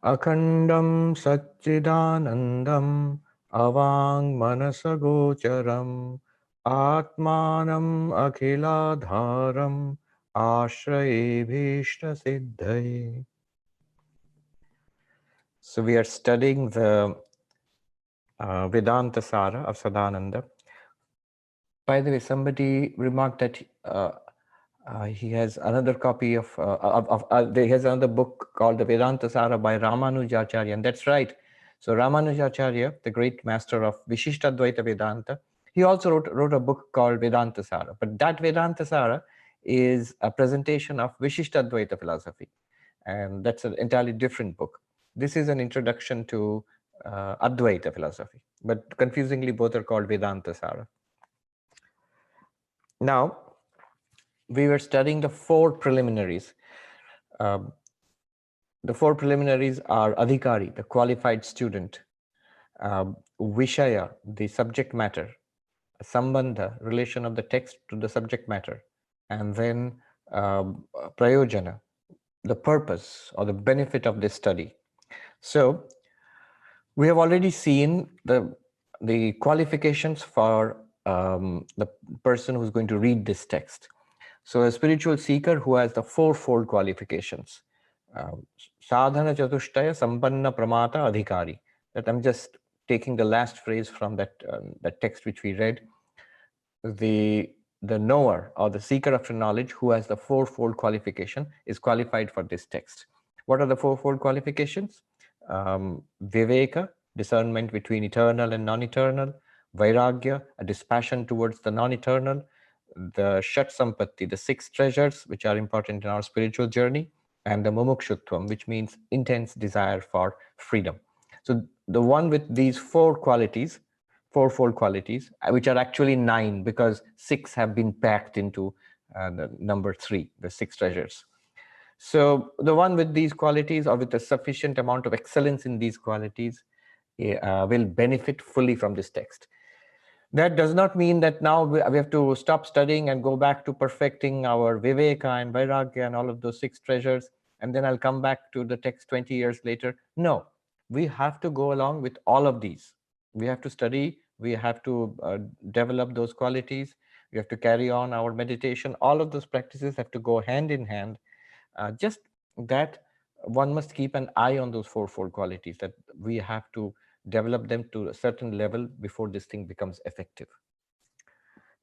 Akhandam Satchidanandam Avang Manasagocharam Atmanam Akhiladharam Ashraye Bhishta Siddhai. So we are studying the Vedantasara of Sadananda. By the way, somebody remarked that he has another copy of he has another book called the Vedantasara by Ramanujacharya, and that's right. So Ramanujacharya, the great master of Advaita Vedanta, he also wrote a book called Vedantasara. But that Vedantasara is a presentation of Advaita philosophy, and that's an entirely different book. This is an introduction to Advaita philosophy, but confusingly both are called Vedantasara. Now, we were studying the four preliminaries. The four preliminaries are adhikari, the qualified student, vishaya, the subject matter, sambandha, relation of the text to the subject matter, and then prayojana, the purpose or the benefit of this study. So we have already seen the qualifications for the person who's going to read this text. So a spiritual seeker who has the fourfold qualifications, sadhana chatushtaya sampanna pramata adhikari. That I'm just taking the last phrase from that text which we read. The knower or the seeker after knowledge who has the fourfold qualification is qualified for this text. What are the fourfold qualifications? Viveka, discernment between eternal and non-eternal; vairagya, a dispassion towards the non-eternal; the Shat Sampatti, the six treasures which are important in our spiritual journey; and the Mumukshutvam, which means intense desire for freedom. So the one with these four qualities, fourfold qualities, which are actually 9 because 6 have been packed into the number 3, the 6 treasures. So the one with these qualities or with a sufficient amount of excellence in these qualities will benefit fully from this text. That does not mean that now we have to stop studying and go back to perfecting our Viveka and Vairagya and all of those 6 treasures, and then I'll come back to the text 20 years later. No, we have to go along with all of these. We have to study, we have to develop those qualities, we have to carry on our meditation. All of those practices have to go hand in hand. Just that one must keep an eye on those fourfold qualities, that we have to develop them to a certain level before this thing becomes effective.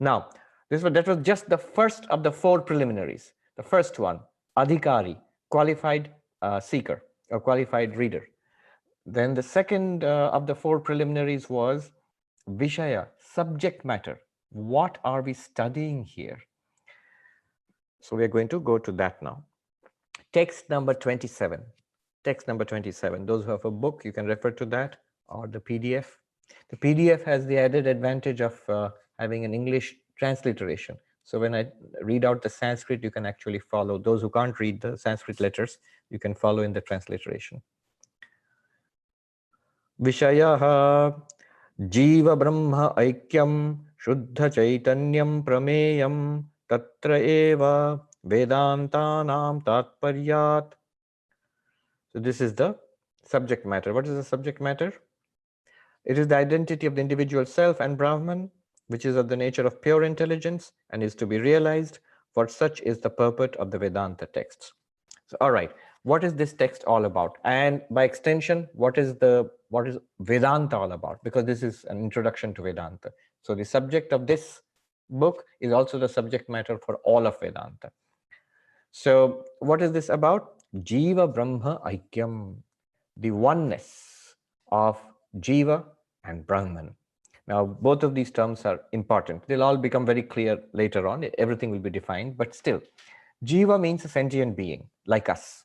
Now, that was just the first of the 4 preliminaries. The first one, adhikari, qualified seeker or qualified reader. Then the second of the 4 preliminaries was vishaya, subject matter. What are we studying here? So we are going to go to that now. Text number 27. Text number 27. Those who have a book, you can refer to that, or the PDF. The PDF has the added advantage of having an English transliteration. So when I read out the Sanskrit, you can actually follow. Those who can't read the Sanskrit letters, you can follow in the transliteration. Vishayaha Jiva Brahma Aikyam Shuddha Chaitanyam Prameyam Tatra Eva Vedantanam Tatparyat. So this is the subject matter. What is the subject matter? It is the identity of the individual self and Brahman, which is of the nature of pure intelligence and is to be realized, for such is the purport of the Vedanta texts. So, all right, what is this text all about? And by extension, what is Vedanta all about? Because this is an introduction to Vedanta. So the subject of this book is also the subject matter for all of Vedanta. So what is this about? Jiva Brahma Aikyam, the oneness of Jiva and Brahman. Now, both of these terms are important. They'll all become very clear later on. Everything will be defined, but still, Jiva means a sentient being like us.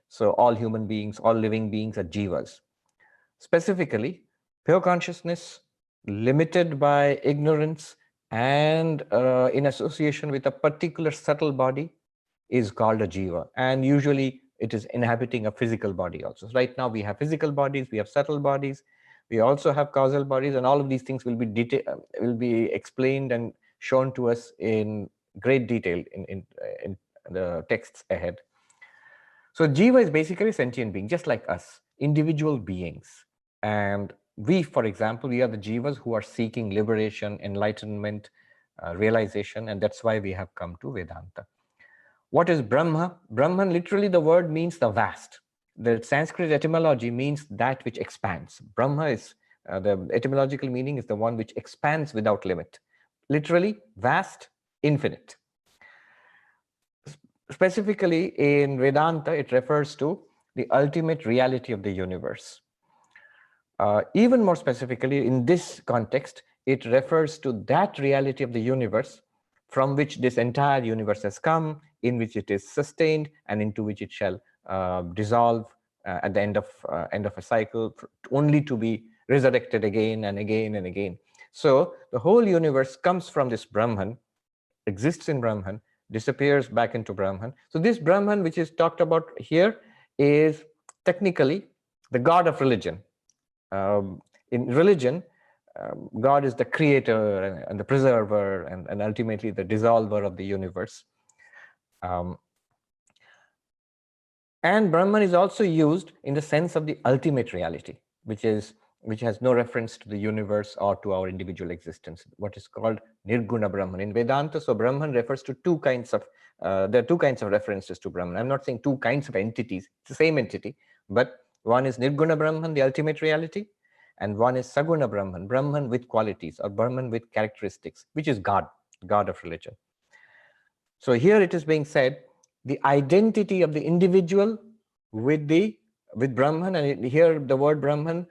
So all human beings, all living beings are Jivas. Specifically, pure consciousness, limited by ignorance and in association with a particular subtle body, is called a jiva, and usually it is inhabiting a physical body also. So right now we have physical bodies, we have subtle bodies, we also have causal bodies, and all of these things will be explained and shown to us in great detail in the texts ahead. So Jiva is basically a sentient being, just like us, individual beings. And we, for example, we are the Jivas who are seeking liberation, enlightenment, realization, and that's why we have come to Vedanta. What is Brahma? Brahman, literally the word means the vast. The Sanskrit etymology means that which expands. Brahma is, the etymological meaning is the one which expands without limit. Literally, vast, infinite. Specifically in Vedanta, it refers to the ultimate reality of the universe. Even more specifically, in this context, it refers to that reality of the universe from which this entire universe has come, in which it is sustained, and into which it shall dissolve at the end of a cycle, only to be resurrected again and again and again. So the whole universe comes from this Brahman, exists in Brahman, disappears back into Brahman. So this Brahman, which is talked about here, is technically the god of religion. In religion, God is the creator and the preserver and ultimately the dissolver of the universe. And Brahman is also used in the sense of the ultimate reality, which has no reference to the universe or to our individual existence, what is called Nirguna Brahman. In Vedanta, so Brahman refers to two kinds of, there are two kinds of references to Brahman. I'm not saying two kinds of entities, it's the same entity, but one is Nirguna Brahman, the ultimate reality, and one is Saguna Brahman, Brahman with qualities or Brahman with characteristics, which is God, God of religion. So here it is being said, the identity of the individual with Brahman, and here the word Brahman,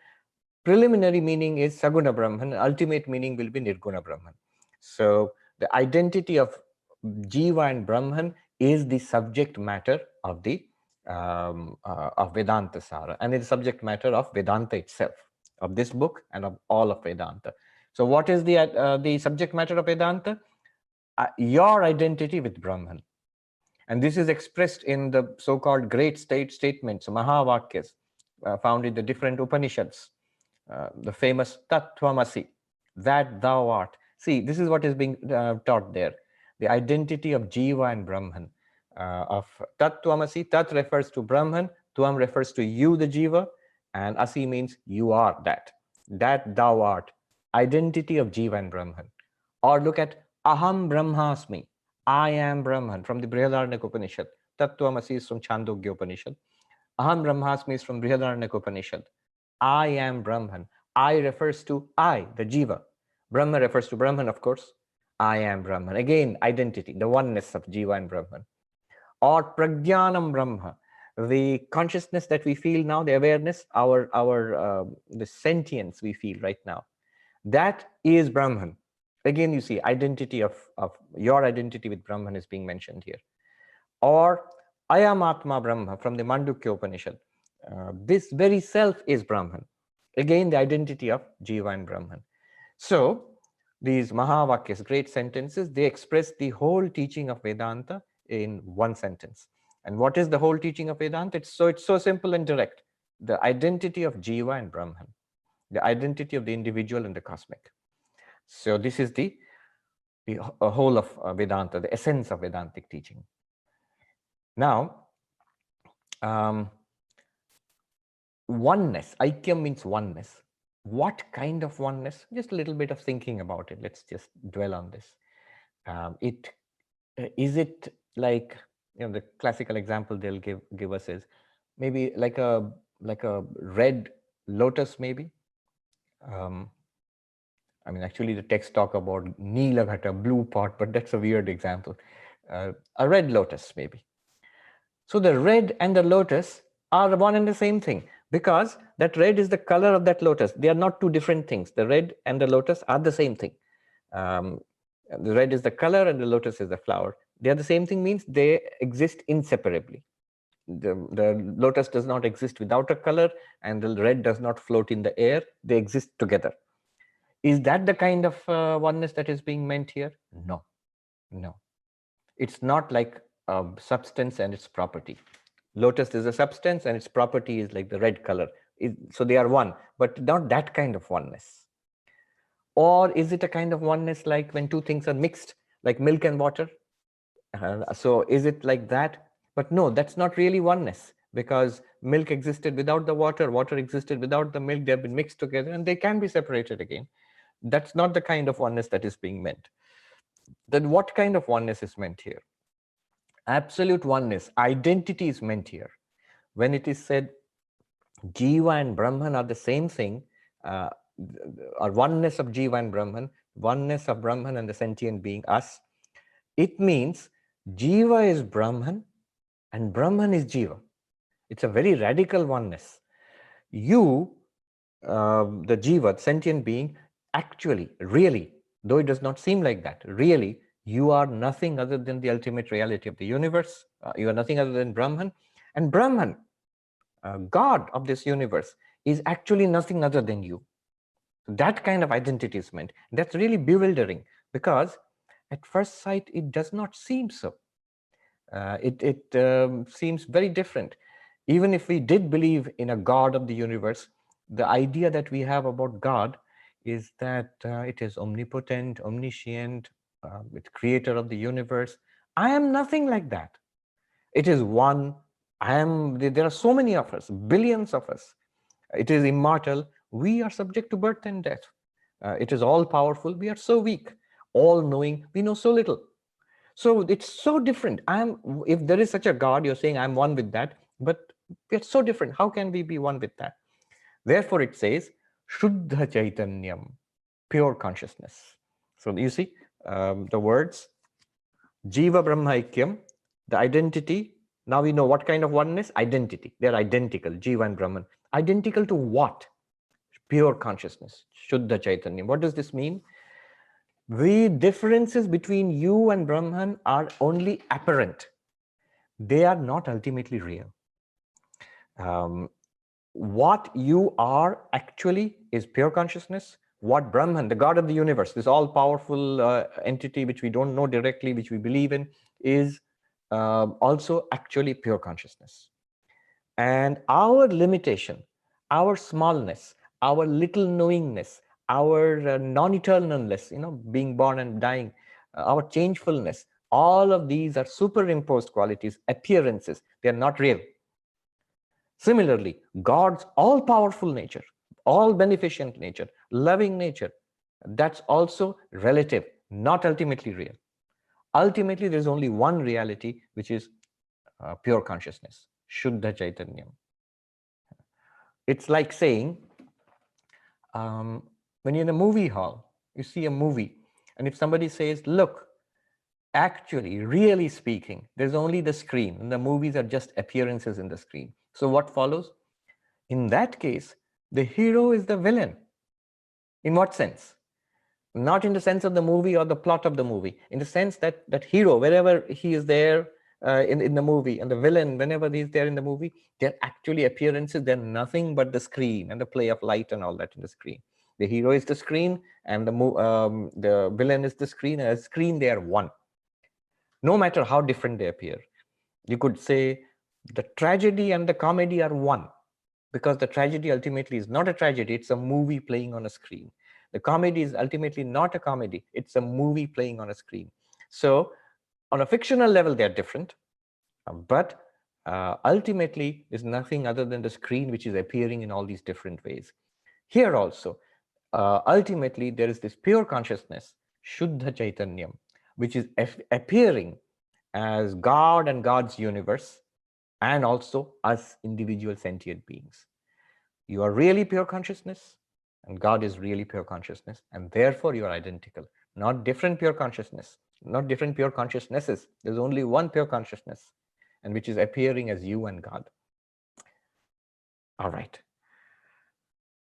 preliminary meaning is Saguna Brahman, ultimate meaning will be Nirguna Brahman. So the identity of Jiva and Brahman is the subject matter of the of Vedantasara, and it's subject matter of Vedanta itself, of this book and of all of Vedanta. So what is the subject matter of Vedanta? Your identity with Brahman. And this is expressed in the so-called great statements, Mahavakyas, found in the different Upanishads. The famous Tattvamasi, that thou art. See, this is what is being taught there. The identity of Jiva and Brahman. Of Tattvamasi, Tat refers to Brahman, Tvam refers to you, the Jiva, and Asi means you are that. That thou art. Identity of Jiva and Brahman. Or look at Aham Brahmasmi. I am Brahman from the Brihadaranyaka Upanishad. Tattvamasi is from Chandogya Upanishad. Aham Brahmasmi is from Brihadaranyaka Upanishad. I am Brahman. I refers to I, the Jiva. Brahma refers to Brahman, of course. I am Brahman. Again, identity, the oneness of Jiva and Brahman. Or Prajnanam Brahma, the consciousness that we feel now, the awareness, the sentience we feel right now. That is Brahman. Again, you see, identity of your identity with Brahman is being mentioned here. Or Ayam Atma Brahma from the Mandukya Upanishad. This very self is Brahman. Again, the identity of Jiva and Brahman. So, these Mahavakyas, great sentences, they express the whole teaching of Vedanta in one sentence. And what is the whole teaching of Vedanta? It's so simple and direct. The identity of Jiva and Brahman. The identity of the individual and the cosmic. So this is the whole of Vedanta, the essence of Vedantic teaching. Now, oneness, Aikyam means oneness. What kind of oneness? Just a little bit of thinking about it. Let's just dwell on this. Is it like, the classical example they'll give us is maybe like a red lotus, maybe. I mean, actually, the text talk about Neelaghata, blue pot, but that's a weird example. A red lotus, maybe. So the red and the lotus are one and the same thing, because that red is the color of that lotus. They are not two different things. The red and the lotus are the same thing. The red is the color and the lotus is the flower. They are the same thing, means they exist inseparably. The lotus does not exist without a color, and the red does not float in the air. They exist together. Is that the kind of oneness that is being meant here? No, no. It's not like a substance and its property. Lotus is a substance and its property is like the red color. So they are one, but not that kind of oneness. Or is it a kind of oneness like when two things are mixed, like milk and water? So is it like that? But no, that's not really oneness, because milk existed without the water, water existed without the milk, they've been mixed together and they can be separated again. That's not the kind of oneness that is being meant. Then what kind of oneness is meant here? Absolute oneness, identity is meant here. When it is said Jiva and Brahman are the same thing, or oneness of Jiva and Brahman, oneness of Brahman and the sentient being, us, it means Jiva is Brahman and Brahman is Jiva. It's a very radical oneness. You, the Jiva, the sentient being, actually, really, though it does not seem like that, really, you are nothing other than the ultimate reality of the universe. You are nothing other than Brahman. And Brahman, God of this universe, is actually nothing other than you. That kind of identity is meant. That's really bewildering, because at first sight, it does not seem so. It seems very different. Even if we did believe in a God of the universe, the idea that we have about God is that it is omnipotent, omniscient, it's creator of the universe. I am nothing like that. It is one. There are so many of us, billions of us. It is immortal. We are subject to birth and death. It is all powerful. We are so weak. All knowing, we know so little. So it's so different. If there is such a God, you're saying I'm one with that, but we're so different. How can we be one with that? Therefore, it says, Shuddha Chaitanyam, pure consciousness. So you see the words, Jiva Brahmaikyam, the identity. Now we know what kind of oneness? Identity. They're identical, Jiva and Brahman. Identical to what? Pure consciousness, Shuddha Chaitanyam. What does this mean? The differences between you and Brahman are only apparent. They are not ultimately real. What you are actually is pure consciousness. What Brahman, the God of the universe, this all-powerful entity which we don't know directly, which we believe in, is also actually pure consciousness. And our limitation, our smallness, our little knowingness, our non-eternalness, being born and dying, our changefulness, all of these are superimposed qualities, appearances. They are not real. Similarly, God's all-powerful nature, all-beneficent nature, loving nature, that's also relative, not ultimately real. Ultimately, there's only one reality, which is pure consciousness, Shuddha Chaitanyam. It's like saying, when you're in a movie hall, you see a movie, and if somebody says, look, actually, really speaking, there's only the screen, and the movies are just appearances in the screen. So what follows? In that case, the hero is the villain. In what sense? Not in the sense of the movie or the plot of the movie, in the sense that that hero, wherever he is there in the movie, and the villain, whenever he's there in the movie, they're actually appearances. They're nothing but the screen and the play of light and all that in the screen. The hero is the screen, and the villain is the screen. And as screen, they are one. No matter how different they appear. You could say the tragedy and the comedy are one, because the tragedy ultimately is not a tragedy, it's a movie playing on a screen. The comedy is ultimately not a comedy, it's a movie playing on a screen. So on a fictional level, they're different, but ultimately is nothing other than the screen which is appearing in all these different ways. Here also, ultimately, there is this pure consciousness, Shuddha Chaitanyam, which is appearing as God and God's universe, and also us individual sentient beings. You are really pure consciousness, and God is really pure consciousness, and therefore you are identical, not different pure consciousness, not different pure consciousnesses. There's only one pure consciousness, and which is appearing as you and God. All right.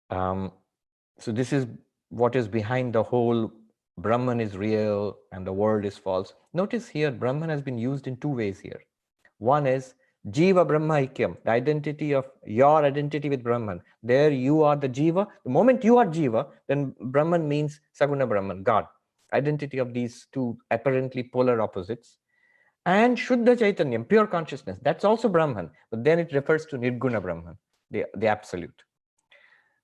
So this is what is behind the whole Brahman is real and the world is false. Notice here, Brahman has been used in two ways here. One is Jiva Brahma Ikyam, the identity of your identity with Brahman. There you are the Jiva. The moment you are Jiva, then Brahman means Saguna Brahman, God. Identity of these two apparently polar opposites. And Shuddha Chaitanyam, pure consciousness, that's also Brahman, but then it refers to Nirguna Brahman, the absolute.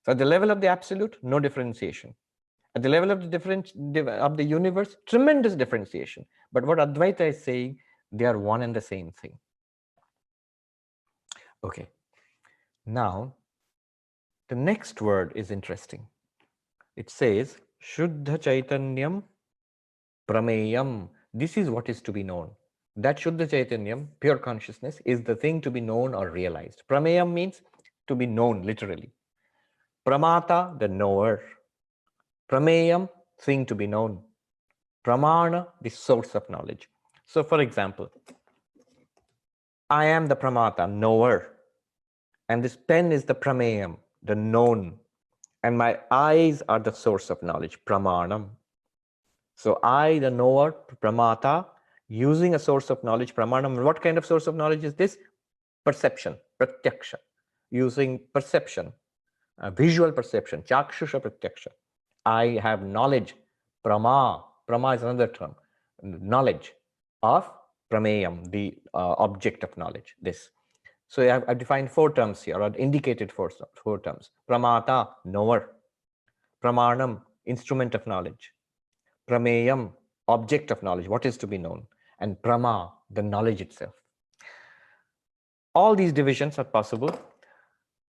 So at the level of the absolute, no differentiation. At the level of the universe, tremendous differentiation. But what Advaita is saying, they are one and the same thing. Okay. Now, the next word is interesting. It says, Shuddha Chaitanyam Prameyam. This is what is to be known. That Shuddha Chaitanyam, pure consciousness, is the thing to be known or realized. Prameyam means to be known, literally. Pramata, the knower. Prameyam, thing to be known. Pramana, the source of knowledge. So, for example, I am the Pramata, knower. And this pen is the Prameyam, the known. And my eyes are the source of knowledge, Pramanam. So I, the knower, Pramata, using a source of knowledge, Pramanam. What kind of source of knowledge is this? Perception, Pratyaksha. Using perception, visual perception, Chakshusha Pratyaksha. I have knowledge, Prama. Prama is another term. Knowledge of Prameyam, the object of knowledge, this. So I've defined four terms here, or indicated four terms. Pramata, knower. Pramanam, instrument of knowledge. Prameyam, object of knowledge, what is to be known. And Prama, the knowledge itself. All these divisions are possible.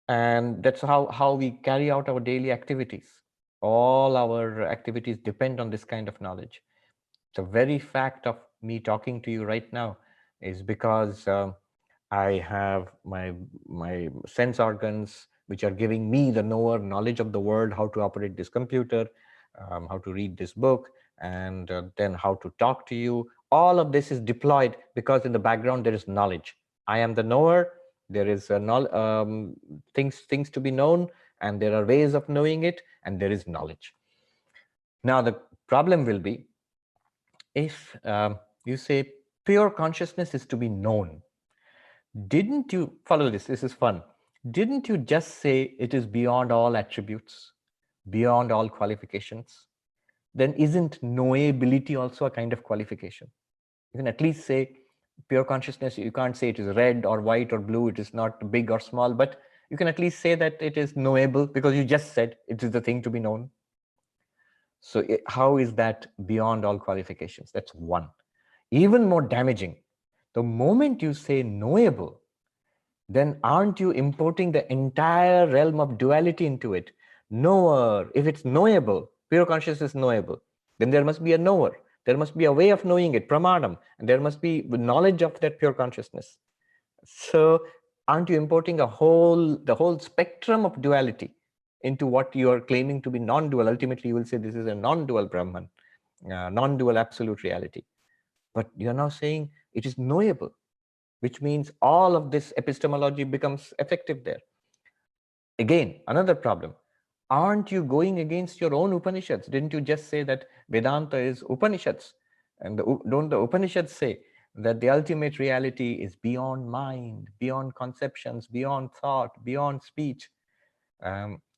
And that's how we carry out our daily activities. All our activities depend on this kind of knowledge. The very fact of me talking to you right now is because I have my sense organs which are giving me, the knower, knowledge of the world, how to operate this computer, how to read this book, and then how to talk to you. All of this is deployed because in the background there is knowledge. I am the knower. There is things to be known, and there are ways of knowing it, and there is knowledge. Now the problem will be if you say pure consciousness is to be known. Didn't you follow this? This is fun. Didn't you just say it is beyond all attributes, beyond all qualifications? Then isn't knowability also a kind of qualification? You can at least say pure consciousness. You can't say it is red or white or blue, it is not big or small, but you can at least say that it is knowable because you just said it is the thing to be known. So how is that beyond all qualifications? That's one. Even more damaging, the moment you say knowable, then aren't you importing the entire realm of duality into it? Knower, if it's knowable, pure consciousness is knowable, then there must be a knower. There must be a way of knowing it, pramadam, and there must be knowledge of that pure consciousness. So aren't you importing the whole spectrum of duality into what you are claiming to be non-dual? Ultimately, you will say this is a non-dual Brahman, non-dual absolute reality. But you're now saying it is knowable, which means all of this epistemology becomes effective there. Again, another problem. Aren't you going against your own Upanishads? Didn't you just say that Vedanta is Upanishads? And don't the Upanishads say that the ultimate reality is beyond mind, beyond conceptions, beyond thought, beyond speech?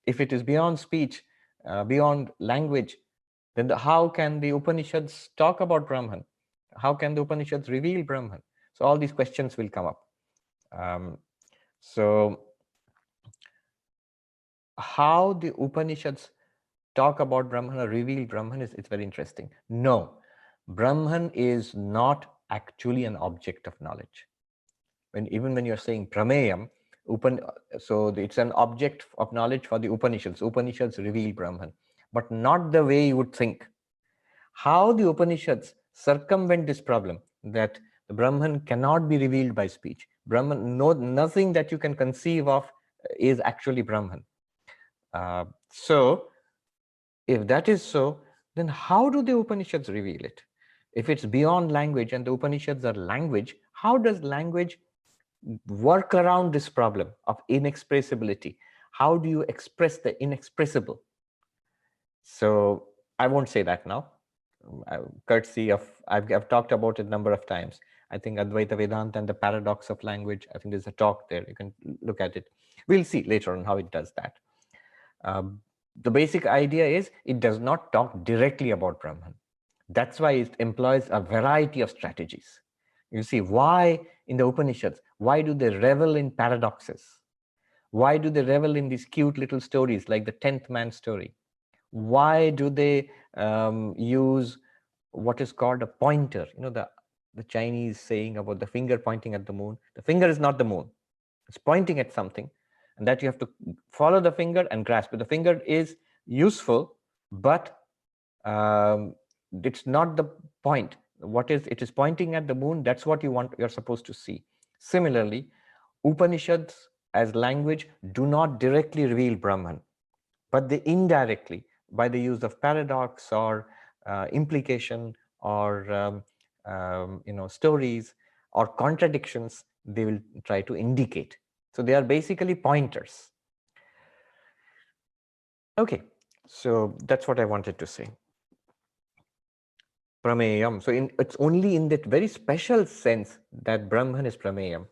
If it is beyond speech, beyond language, then how can the Upanishads talk about Brahman? How can the Upanishads reveal Brahman? So all these questions will come up. So how the Upanishads talk about Brahman or reveal Brahman is it's very interesting. No, Brahman is not actually an object of knowledge. Even when you're saying Prameyam, so it's an object of knowledge for the Upanishads. Upanishads reveal Brahman, but not the way you would think. How the Upanishads circumvent this problem that the Brahman cannot be revealed by speech. Brahman, nothing that you can conceive of is actually Brahman. So if that is so, then how do the Upanishads reveal it? If it's beyond language and the Upanishads are language, how does language work around this problem of inexpressibility? How do you express the inexpressible? So I won't say that now. Courtesy of, I've talked about it a number of times. I think Advaita Vedanta and the paradox of language, I think there's a talk there. You can look at it. We'll see later on how it does that. The basic idea is it does not talk directly about Brahman. That's why it employs a variety of strategies. You see, why in the Upanishads, why do they revel in paradoxes? Why do they revel in these cute little stories like the 10th man story? Why do they use what is called a pointer? You know, the Chinese saying about the finger pointing at the moon. The finger is not the moon. It's pointing at something, and that you have to follow the finger and grasp it. The finger is useful, but it's not the point. What is it is pointing at the moon? That's what you're supposed to see. Similarly, Upanishads as language do not directly reveal Brahman, but they indirectly, by the use of paradox or implication or stories or contradictions, they will try to indicate. So they are basically pointers. Okay, so that's what I wanted to say. Prameyam. So it's only in that very special sense that Brahman is Prameyam.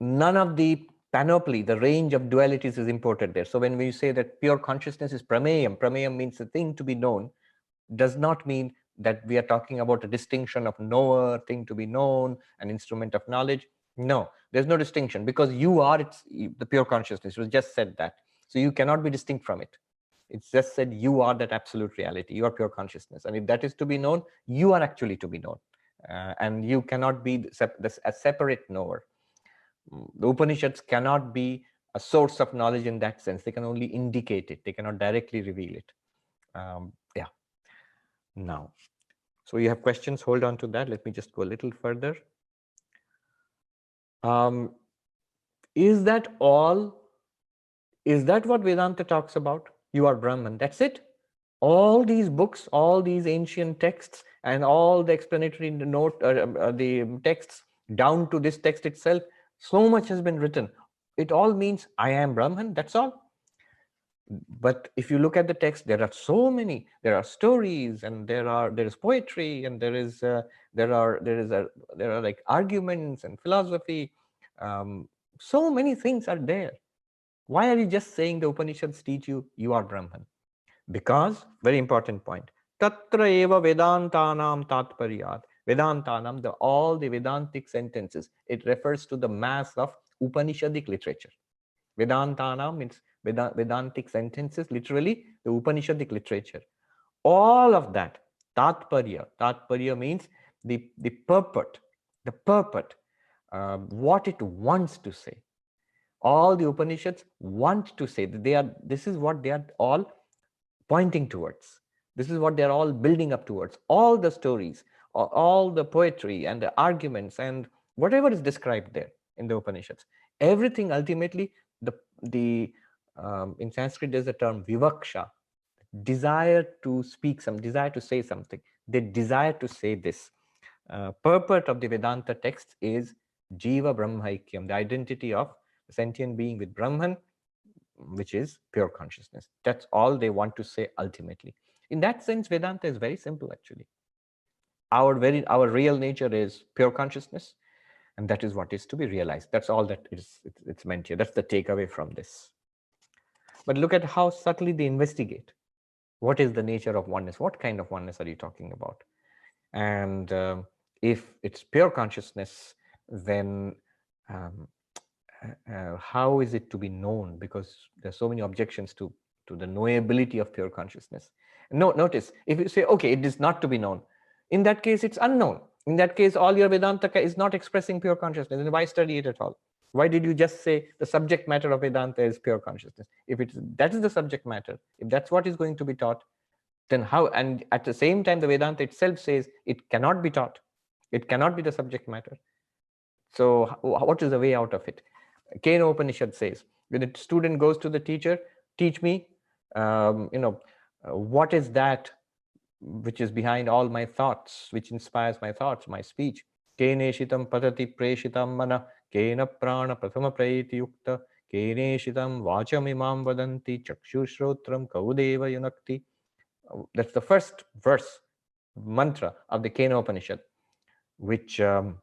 None of the panoply, the range of dualities is imported there. So when we say that pure consciousness is Prameyam, Prameyam means the thing to be known, does not mean that we are talking about a distinction of knower, thing to be known, an instrument of knowledge. No, there's no distinction, because you are the pure consciousness. It was just said that. So you cannot be distinct from it. It's just said you are that absolute reality. You are pure consciousness. And if that is to be known, you are actually to be known. And you cannot be a separate knower. The Upanishads cannot be a source of knowledge in that sense. They can only indicate it. They cannot directly reveal it. Yeah. Now, so you have questions, hold on to that. Let me just go a little further. Is that all? Is that what Vedanta talks about? You are Brahman, that's it? All these books, all these ancient texts, and all the explanatory note, the texts down to this text itself, so much has been written. It all means I am Brahman, that's all. But if you look at the text, there are so many. There are stories, and there is poetry, and there are like arguments and philosophy. So many things are there. Why are you just saying the Upanishads teach you are Brahman? Because, very important point, Tatra eva Vedantanam tatparyat. Vedantanam, all the Vedantic sentences, it refers to the mass of Upanishadic literature. Vedantanam means Vedantic sentences, literally the Upanishadic literature. All of that, Tatparya means the purport, what it wants to say. All the Upanishads want to say that this is what they are all pointing towards. This is what they're all building up towards. All the stories, all the poetry and the arguments and whatever is described there in the Upanishads, everything ultimately, in Sanskrit there's a term vivaksha, desire to speak desire to say something. They desire to say this. Purport of the Vedanta text is Jiva Brahmaikyam, the identity of the sentient being with Brahman, which is pure consciousness. That's all they want to say ultimately. In that sense, Vedanta is very simple actually. Our real nature is pure consciousness, and that is what is to be realized. That's all that it's meant here. That's the takeaway from this. But look at how subtly they investigate. What is the nature of oneness? What kind of oneness are you talking about? And if it's pure consciousness, then how is it to be known? Because there's so many objections to the knowability of pure consciousness. Notice, if you say, okay, it is not to be known, in that case, it's unknown. In that case, all your Vedanta is not expressing pure consciousness. And why study it at all? Why did you just say the subject matter of Vedanta is pure consciousness? If that is the subject matter, if that's what is going to be taught, then how? And at the same time, the Vedanta itself says it cannot be taught. It cannot be the subject matter. So what is the way out of it? Kena Upanishad says, when a student goes to the teacher, teach me, what is that which is behind all my thoughts, which inspires my thoughts, my speech. Keneshitam patati preshitam mana, kena prana prathama prayiti yukta, keneshitam vacham imam vadanti, chakshushrotram kaudeva yunakti. That's the first verse, mantra of the Kena Upanishad, which it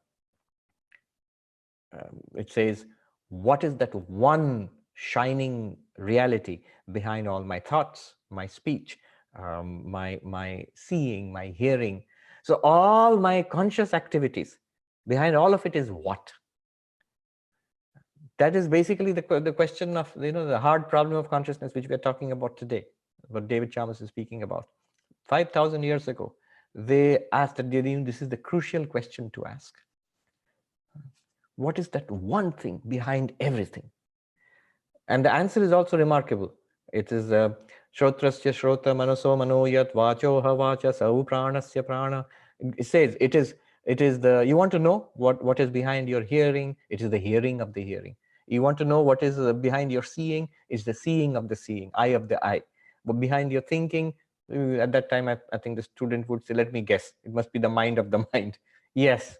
says, what is that one shining reality behind all my thoughts, my speech, my seeing, my hearing? So all my conscious activities, behind all of it is what? That is basically the question of, the hard problem of consciousness, which we are talking about today, what David Chalmers is speaking about. 5,000 years ago, they asked that this is the crucial question to ask. What is that one thing behind everything? And the answer is also remarkable. It is Shrotrasya Shrota Manaso Manoyat Vachoha Vacha Sau Pranasya Prana. It says it is the, you want to know what is behind your hearing, it is the hearing of the hearing. You want to know what is behind your seeing, it's the seeing of the seeing, eye of the eye. But behind your thinking, at that time, I think the student would say, let me guess, it must be the mind of the mind. Yes,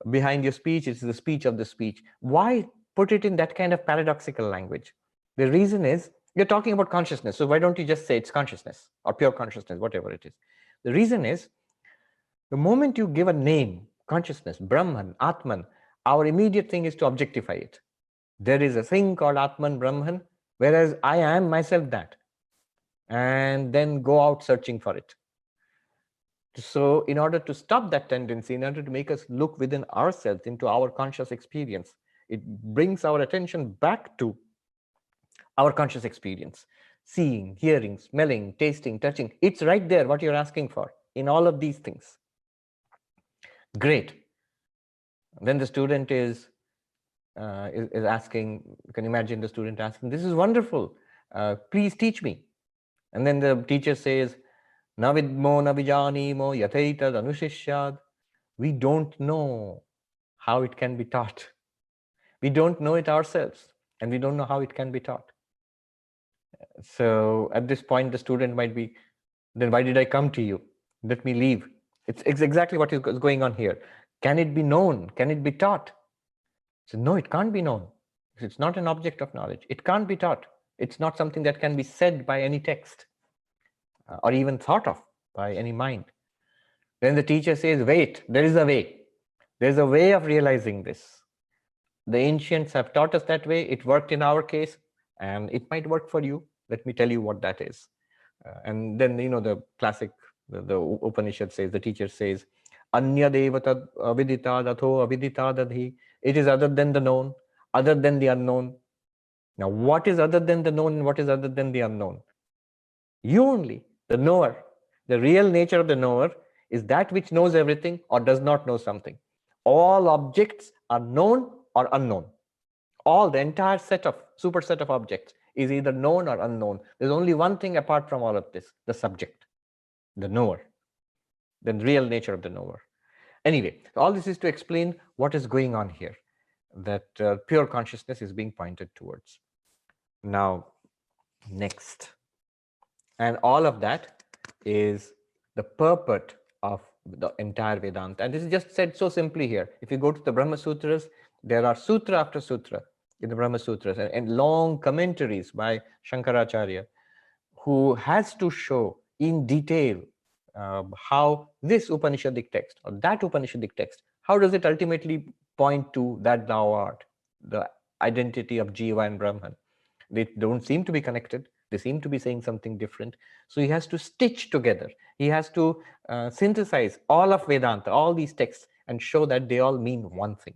behind your speech, it's the speech of the speech. Why put it in that kind of paradoxical language? The reason is, you're talking about consciousness, so why don't you just say it's consciousness or pure consciousness, whatever it is? The reason is, the moment you give a name, consciousness, Brahman, Atman, our immediate thing is to objectify it. There is a thing called Atman, Brahman, whereas I am myself that, and then go out searching for it. So in order to stop that tendency, in order to make us look within ourselves into our conscious experience, it brings our attention back to our conscious experience. Seeing, hearing, smelling, tasting, touching, it's right there, what you're asking for, in all of these things. Great. Then the student is asking, you can imagine the student asking, this is wonderful, please teach me. And then the teacher says, na vidmo na vijanimo yatheitad anushishyad. We don't know how it can be taught. We don't know it ourselves, and we don't know how it can be taught. So at this point, the student might be, then why did I come to you? Let me leave. It's exactly what is going on here. Can it be known? Can it be taught? So no, it can't be known. It's not an object of knowledge. It can't be taught. It's not something that can be said by any text or even thought of by any mind. Then the teacher says, wait, there is a way. There's a way of realizing this. The ancients have taught us that way. It worked in our case, and it might work for you. Let me tell you what that is. And then, the classic, the Upanishad says, the teacher says, Anya devata avidita datho avidita dadhi. It is other than the known, other than the unknown. Now, what is other than the known and what is other than the unknown? You only, the knower. The real nature of the knower is that which knows everything or does not know something. All objects are known or unknown. All, the entire superset of objects is either known or unknown. There's only one thing apart from all of this, the subject, the knower, the real nature of the knower. Anyway, all this is to explain what is going on here, that pure consciousness is being pointed towards. Now, next. And all of that is the purport of the entire Vedanta. And this is just said so simply here. If you go to the Brahma Sutras, there are sutra after sutra in the Brahma Sutras and long commentaries by Shankaracharya, who has to show in detail how this Upanishadic text or that Upanishadic text, how does it ultimately point to that thou art, the identity of Jiva and Brahman. They don't seem to be connected. They seem to be saying something different. So he has to stitch together. He has to synthesize all of Vedanta, all these texts, and show that they all mean one thing.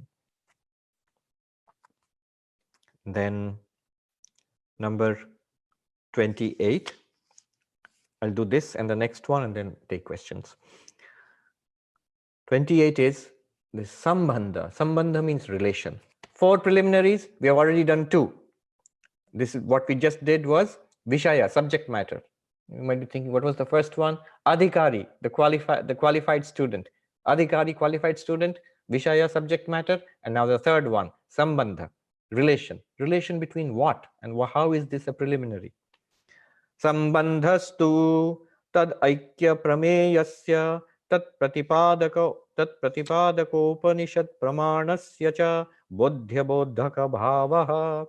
Then number 28. I'll do this and the next one and then take questions. 28 is the Sambandha. Sambandha means relation. 4 preliminaries, we have already done 2. This is what we just did was Vishaya, subject matter. You might be thinking, what was the first one? Adhikari, the qualified student. Adhikari, qualified student. Vishaya, subject matter. And now the third one, Sambandha, relation. Relation between what? And how is this a preliminary? Sambandhastu tad aikya prameyasya tat pratipadako upanishad pramanasya cha bodhya bodhaka bhavaha.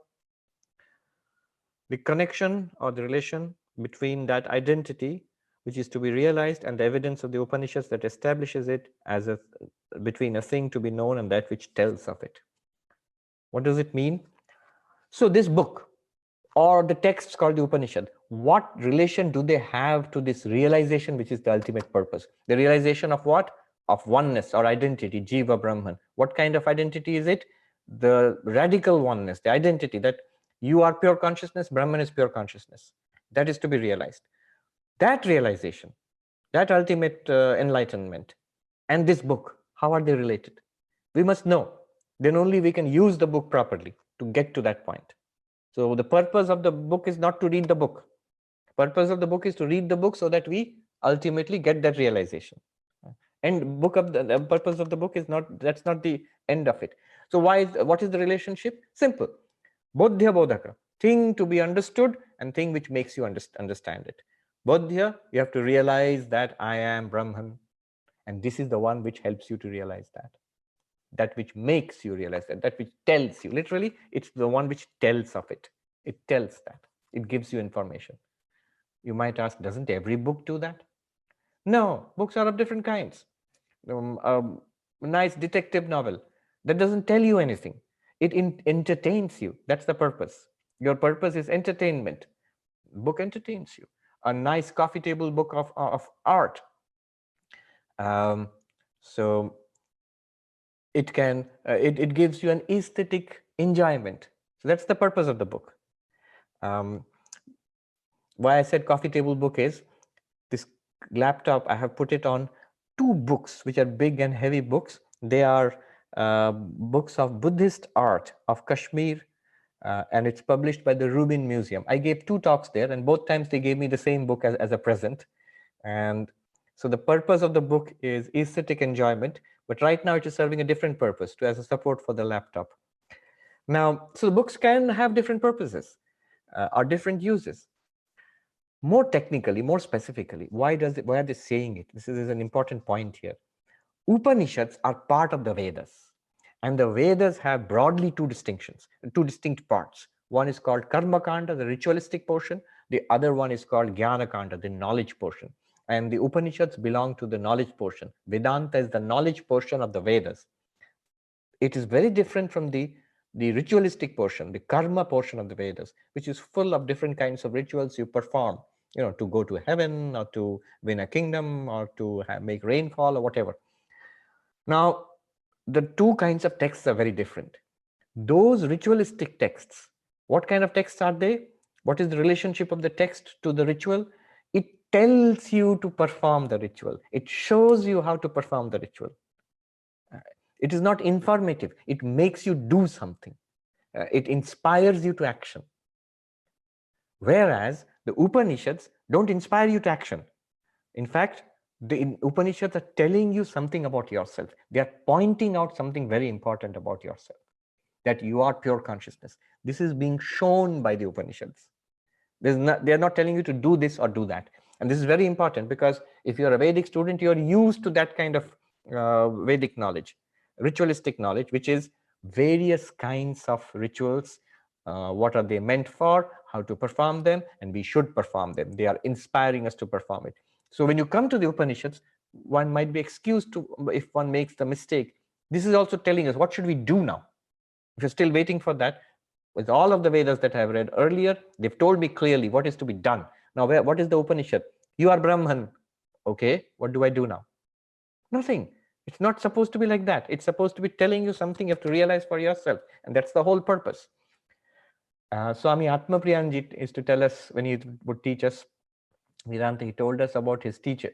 The connection or the relation between that identity which is to be realized and the evidence of the Upanishads that establishes it as between a thing to be known and that which tells of it. What does it mean? So this book or the texts called the Upanishad, what relation do they have to this realization which is the ultimate purpose? The realization of what? Of oneness or identity, Jiva Brahman. What kind of identity is it? The radical oneness, the identity that you are pure consciousness, Brahman is pure consciousness. That is to be realized. That realization, that ultimate enlightenment, and this book, how are they related? We must know. then only we can use the book properly to get to that point. So the purpose of the book is not to read the book. Purpose of the book is to read the book so that we ultimately get that realization. And the purpose of the book is not, that's not the end of it. So what is the relationship? Simple. Bodhya bodhaka, thing to be understood and thing which makes you understand it. Bodhya, you have to realize that I am Brahman, and this is the one which helps you to realize that which makes you realize that which tells you. Literally, it's the one which tells of it. It tells that. It gives you information. You might ask, doesn't every book do that? No, books are of different kinds. A nice detective novel, that doesn't tell you anything. It entertains you. That's the purpose. Your purpose is entertainment. Book entertains you. A nice coffee table book of art. So it can it gives you an aesthetic enjoyment. So that's the purpose of the book. Why I said coffee table book is this laptop, I have put it on 2 books which are big and heavy books. They are books of Buddhist art of Kashmir, and it's published by the Rubin Museum. I gave 2 talks there, and both times they gave me the same book as a present. And so the purpose of the book is aesthetic enjoyment, but right now it is serving a different purpose as a support for the laptop. Now, so the books can have different purposes or different uses. More technically, more specifically, why are they saying it? This is an important point here. Upanishads are part of the Vedas, and the Vedas have broadly 2 distinctions, 2 distinct parts. One is called Karma Kanda, the ritualistic portion. The other one is called Jnana Kanda, the knowledge portion. And the Upanishads belong to the knowledge portion. Vedanta is the knowledge portion of the Vedas. It is very different from the ritualistic portion, the karma portion of the Vedas, which is full of different kinds of rituals you perform, to go to heaven or to win a kingdom or to make rainfall or whatever. Now, the 2 kinds of texts are very different. Those ritualistic texts, what kind of texts are they? What is the relationship of the text to the ritual? It tells you to perform the ritual. It shows you how to perform the ritual. It is not informative. It makes you do something. It inspires you to action. Whereas the Upanishads don't inspire you to action. In fact, the Upanishads are telling you something about yourself. They are pointing out something very important about yourself, that you are pure consciousness. This is being shown by the Upanishads. They are not telling you to do this or do that. And this is very important, because if you're a Vedic student, you're used to that kind of Vedic knowledge, ritualistic knowledge, which is various kinds of rituals. What are they meant for? How to perform them? And we should perform them. They are inspiring us to perform it. So when you come to the Upanishads, one might be excused if one makes the mistake. This is also telling us, what should we do now? If you're still waiting for that, with all of the Vedas that I've read earlier, they've told me clearly what is to be done. Now, what is the Upanishad? You are Brahman. Okay, what do I do now? Nothing. It's not supposed to be like that. It's supposed to be telling you something you have to realize for yourself. And that's the whole purpose. Swami Sarvapriyananda is to tell us, when he would teach us Vedanta, he told us about his teacher,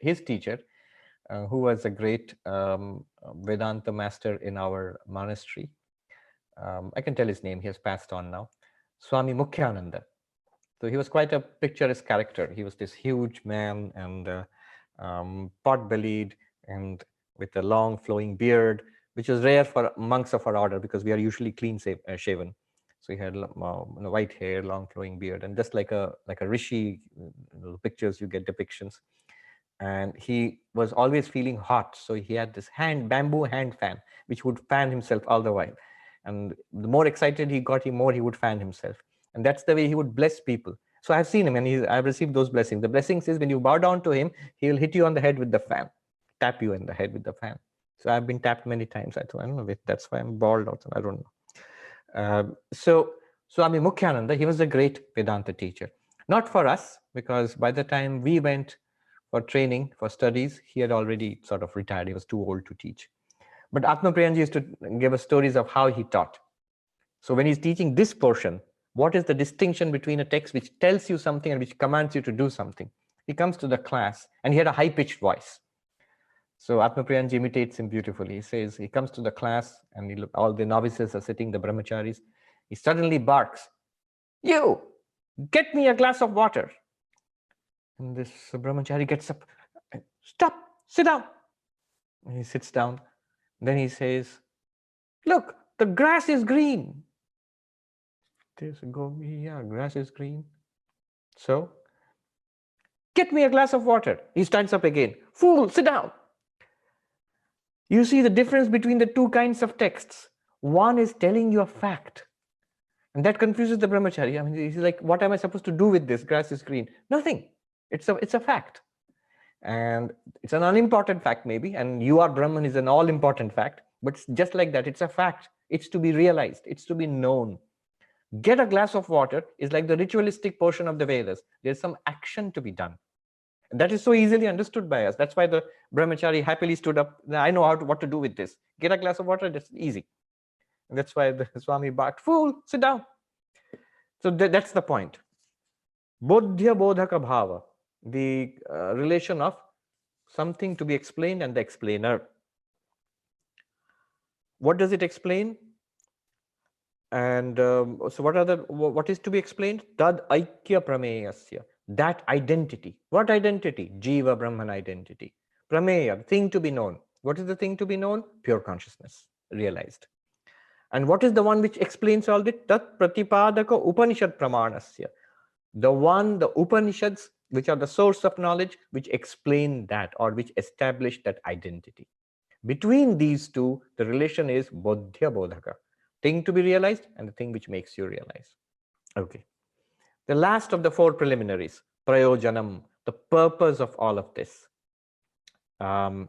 who was a great Vedanta master in our monastery. I can tell his name, he has passed on now. Swami Mukhananda. So he was quite a picturesque character. He was this huge man and pot-bellied and with a long flowing beard, which was rare for monks of our order, because we are usually clean shaven. So he had white hair, long flowing beard, and just like a rishi, pictures you get depictions. And he was always feeling hot, so he had this bamboo hand fan, which would fan himself all the while. And the more excited he got, he would fan himself. And that's the way he would bless people. So I've seen him, and I've received those blessings. The blessings is when you bow down to him, he will hit you on the head with the fan, tap you in the head with the fan. So I've been tapped many times. I don't know, that's why I'm bald also. I don't know. So Swami Mukhananda, he was a great Vedanta teacher. Not for us, because by the time we went for training, for studies, he had already sort of retired. He was too old to teach. But Sarvapriyananda used to give us stories of how he taught. So when he's teaching this portion, what is the distinction between a text which tells you something and which commands you to do something? He comes to the class, and he had a high-pitched voice. So Atmapriyanji imitates him beautifully. He says, he comes to the class and all the novices are sitting, the brahmacharis. He suddenly barks, "You, get me a glass of water." And this brahmachari gets up, "Stop, sit down." And he sits down. Then he says, "Look, the grass is green." They go, "Yeah, grass is green. So, get me a glass of water." He stands up again. "Fool, sit down." You see the difference between the two kinds of texts. One is telling you a fact, and that confuses the brahmachari. I mean, he's like, "What am I supposed to do with this? Grass is green." Nothing. It's a fact. And it's an unimportant fact, maybe. And you are Brahman is an all-important fact. But just like that, it's a fact. It's to be realized. It's to be known. Get a glass of water is like the ritualistic portion of the Vedas. There's some action to be done. And that is so easily understood by us. That's why the brahmachari happily stood up. "I know what to do with this. Get a glass of water, that's easy." And that's why the Swami barked, "Fool, sit down." So that's the point. Bodhya bodhaka bhava, the relation of something to be explained and the explainer. What does it explain? And so what is to be explained? Tad aikya prameyasya, that identity. What identity? Jiva Brahman identity. Prameya, thing to be known. What is the thing to be known? Pure consciousness, realized. And what is the one which explains all this? Tat pratipadaka Upanishad pramanasya. The Upanishads, which are the source of knowledge, which explain that or which establish that identity. Between these two, the relation is bodhya bodhaka, thing to be realized and the thing which makes you realize. Okay. The last of the four preliminaries, prayojanam, the purpose of all of this. I'll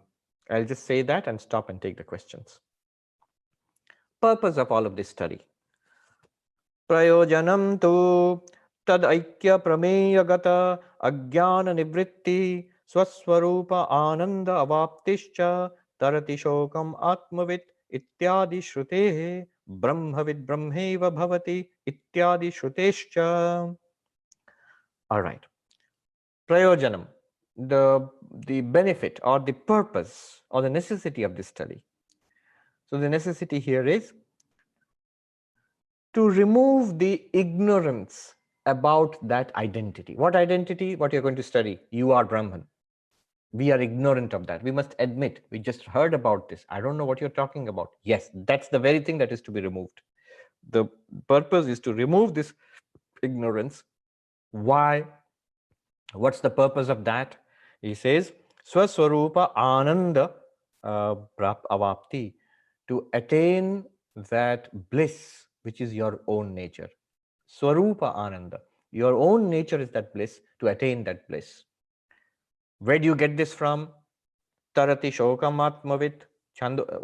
just say that and stop and take the questions. Purpose of all of this study. Prayojanam tu tad aikya prameyagata ajnana nivritti swaswarupa ananda avaptischa tarati shokam atmavit ityadi shrutehe brahmavid brahmeva bhavati ityadi shrutescha. All right. Prayojanam, the benefit or the purpose or the necessity of this study. So the necessity here is to remove the ignorance about that identity. What identity? What you're going to study? You are Brahman. We are ignorant of that. We must admit, we just heard about this. I don't know what you're talking about. Yes, that's the very thing that is to be removed. The purpose is to remove this ignorance. Why? What's the purpose of that? He says, Swaswarupa Ananda Avapti, to attain that bliss which is your own nature. Swarupa Ananda, your own nature is that bliss, to attain that bliss. Where do you get this from? Tarati Shokam Atmavit.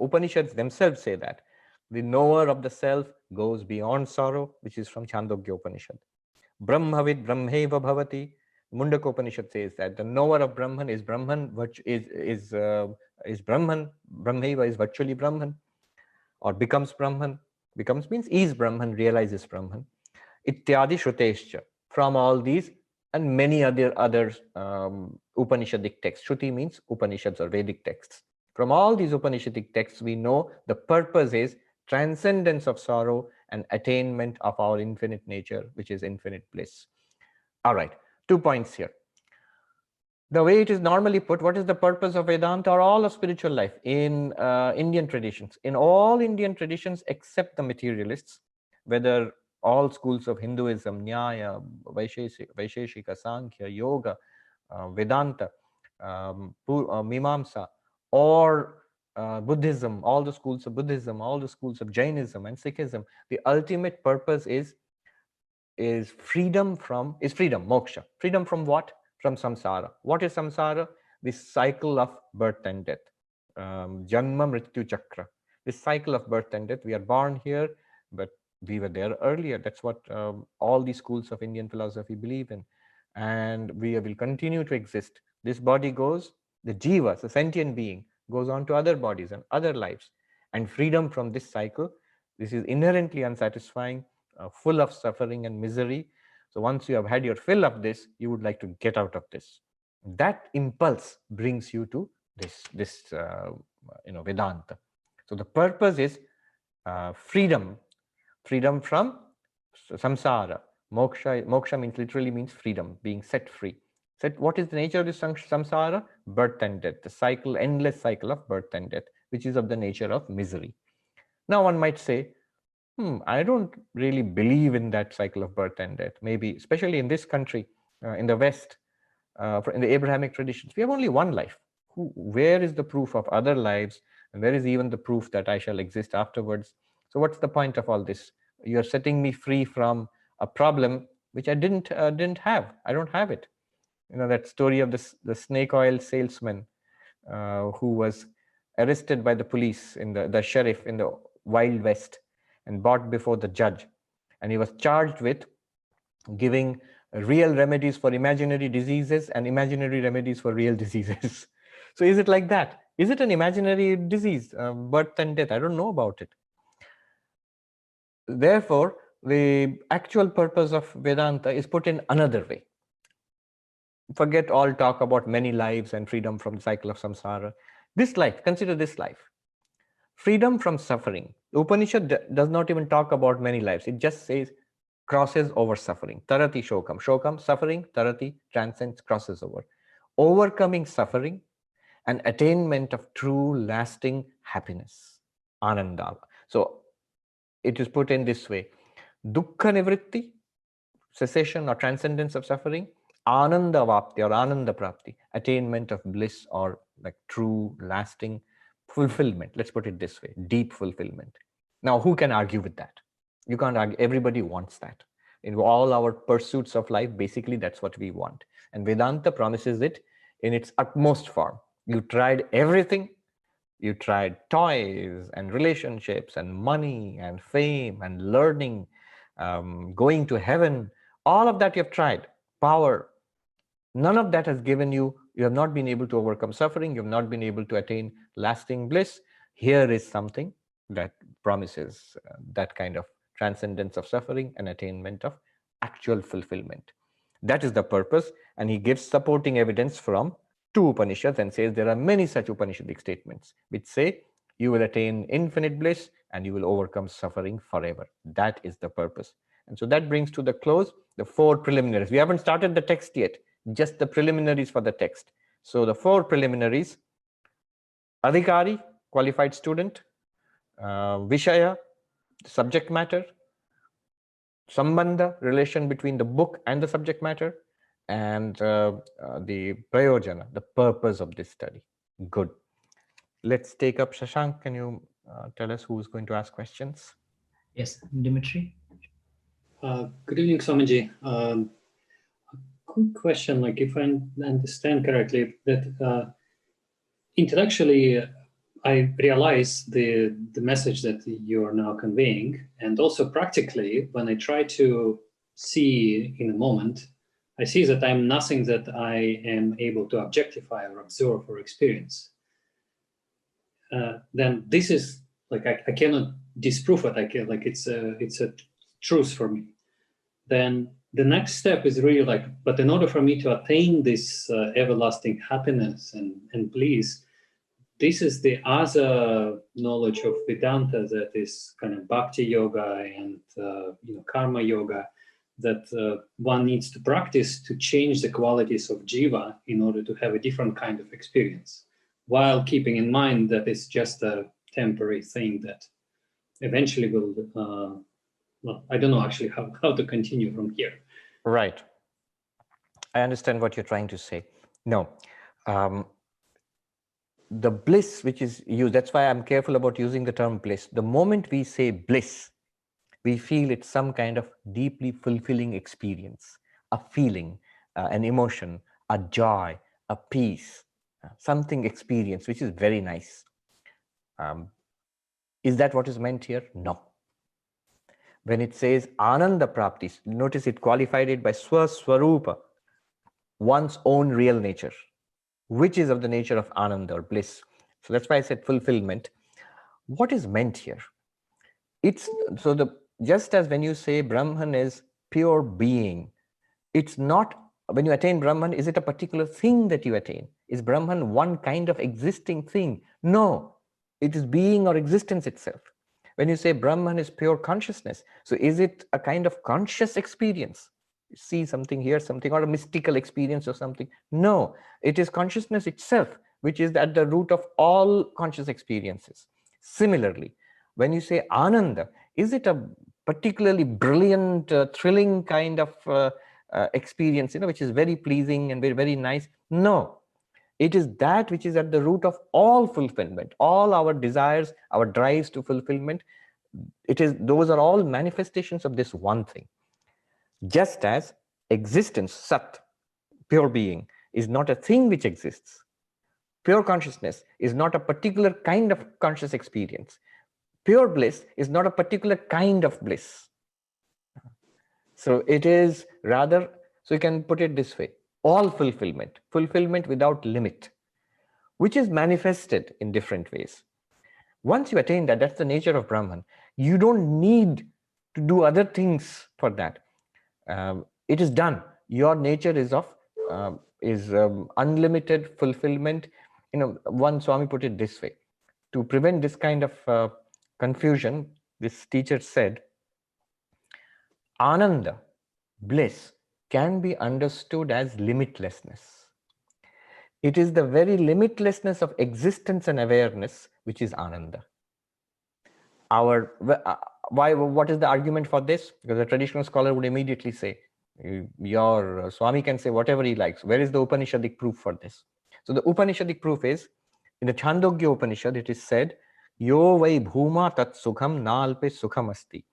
Upanishads themselves say that. The knower of the self goes beyond sorrow, which is from Chandogya Upanishad. Brahmavid Brahmeva Bhavati. Mundaka Upanishad says that the knower of Brahman is Brahman, is Brahman. Brahmeva is virtually Brahman, or becomes Brahman. Becomes means is Brahman, realizes Brahman. Ityadi Shrutescha. From all these and many other Upanishadic texts. Shruti means Upanishads or Vedic texts. From all these Upanishadic texts, we know the purpose is transcendence of sorrow and attainment of our infinite nature, which is infinite bliss. All right, 2 points here. The way it is normally put, what is the purpose of Vedanta or all of spiritual life in Indian traditions? In all Indian traditions except the materialists, whether all schools of Hinduism, Nyaya, Vaisheshika, Sankhya, Yoga, Vedanta, Mimamsa, or Buddhism, all the schools of Buddhism, all the schools of Jainism and Sikhism, the ultimate purpose is freedom, moksha. Freedom from what? From samsara. What is samsara? This cycle of birth and death. Janma mrityu chakra. This cycle of birth and death. We are born here, but we were there earlier. That's what all the schools of Indian philosophy believe in. And we will continue to exist. This body goes, the jiva, the sentient being, goes on to other bodies and other lives. And freedom from this cycle, this is inherently unsatisfying, full of suffering and misery. So once you have had your fill of this, you would like to get out of this. That impulse brings you to this Vedanta. So the purpose is freedom from samsara. Moksha means literally means freedom, being set free. What is the nature of this samsara? Birth and death, the cycle, endless cycle of birth and death, which is of the nature of misery. Now one might say, I don't really believe in that cycle of birth and death. Maybe, especially in this country, in the West, in the Abrahamic traditions, we have only one life. Where is the proof of other lives? And where is even the proof that I shall exist afterwards? So what's the point of all this? You're setting me free from a problem which I didn't have. I don't have it. That story of the snake oil salesman who was arrested by the police, in the sheriff in the Wild West, and brought before the judge. And he was charged with giving real remedies for imaginary diseases and imaginary remedies for real diseases. So is it like that? Is it an imaginary disease, birth and death? I don't know about it. Therefore, the actual purpose of Vedanta is put in another way. Forget all talk about many lives and freedom from the cycle of samsara. This life, consider this life. Freedom from suffering. The Upanishad does not even talk about many lives. It just says crosses over suffering. Tarati shokam. Shokam, suffering. Tarati, transcends, crosses over. Overcoming suffering and attainment of true lasting happiness. Ananda. So it is put in this way. Dukkha nivritti, cessation or transcendence of suffering. Ananda vapti or ananda prapti, attainment of bliss or like true lasting fulfillment. Let's put it this way, deep fulfillment. Now, who can argue with that? You can't argue. Everybody wants that. In all our pursuits of life, basically that's what we want. And Vedanta promises it in its utmost form. You tried everything. You tried toys and relationships and money and fame and learning, going to heaven. All of that you have tried. Power. None of that has given you have not been able to overcome suffering. You have not been able to attain lasting bliss. Here is something that promises that kind of transcendence of suffering and attainment of actual fulfillment. That is the purpose. And he gives supporting evidence from 2 Upanishads and says there are many such Upanishadic statements which say you will attain infinite bliss and you will overcome suffering forever. That is the purpose. And so that brings to the close the 4 preliminaries. We haven't started the text yet, just the preliminaries for the text. So the 4 preliminaries: adhikari, qualified student; vishaya, subject matter; sambandha, relation between the book and the subject matter; and the prayojana, the purpose of this study. Good. Let's take up Shashank. Can you tell us who's going to ask questions? Yes, Dimitri. Good evening, Swamiji. Quick question, like if I understand correctly, that intellectually I realize the message that you are now conveying, and also practically when I try to see in a moment, I see that I'm nothing that I am able to objectify or observe or experience. Then this is like I cannot disprove it. I can like it's a truth for me. Then the next step is really like, but in order for me to attain this everlasting happiness and bliss, this is the other knowledge of Vedanta that is kind of bhakti yoga and karma yoga that one needs to practice to change the qualities of jiva in order to have a different kind of experience, while keeping in mind that it's just a temporary thing that eventually will, well, I don't know actually how to continue from here. Right. I understand what you're trying to say. No. The bliss which is used, that's why I'm careful about using the term bliss. The moment we say bliss, we feel it's some kind of deeply fulfilling experience, a feeling, an emotion, a joy, a peace, something experience, which is very nice. Is that what is meant here? No. When it says Ananda Prapti, notice it qualified it by Swaswarupa, one's own real nature, which is of the nature of Ananda or bliss. So that's why I said fulfillment. What is meant here? It's so just as when you say Brahman is pure being, it's not when you attain Brahman, is it a particular thing that you attain? Is Brahman one kind of existing thing? No, it is being or existence itself. When you say Brahman is pure consciousness, so is it a kind of conscious experience? You see something, hear something, or a mystical experience or something? No, it is consciousness itself, which is at the root of all conscious experiences. Similarly, when you say Ananda, is it a particularly brilliant, thrilling kind of experience, which is very pleasing and very, very nice? No, it is that which is at the root of all fulfillment, all our desires, our drives to fulfillment. Those are all manifestations of this one thing. Just as existence, Sat, pure being, is not a thing which exists. Pure consciousness is not a particular kind of conscious experience. Pure bliss is not a particular kind of bliss. So it is rather, so you can put it this way, all fulfillment, fulfillment without limit, which is manifested in different ways. Once you attain that, that's the nature of Brahman. You don't need to do other things for that. It is done. Your nature is of unlimited fulfillment. One Swami put it this way: to prevent this kind of confusion, this teacher said, Ananda, bliss, can be understood as limitlessness. It is the very limitlessness of existence and awareness which is Ananda. What is the argument for this? Because a traditional scholar would immediately say, your Swami can say whatever he likes. Where is the Upanishadic proof for this? So the Upanishadic proof is, in the Chandogya Upanishad, it is said, Yo vai bhuma tat sukham nalpe sukham asti.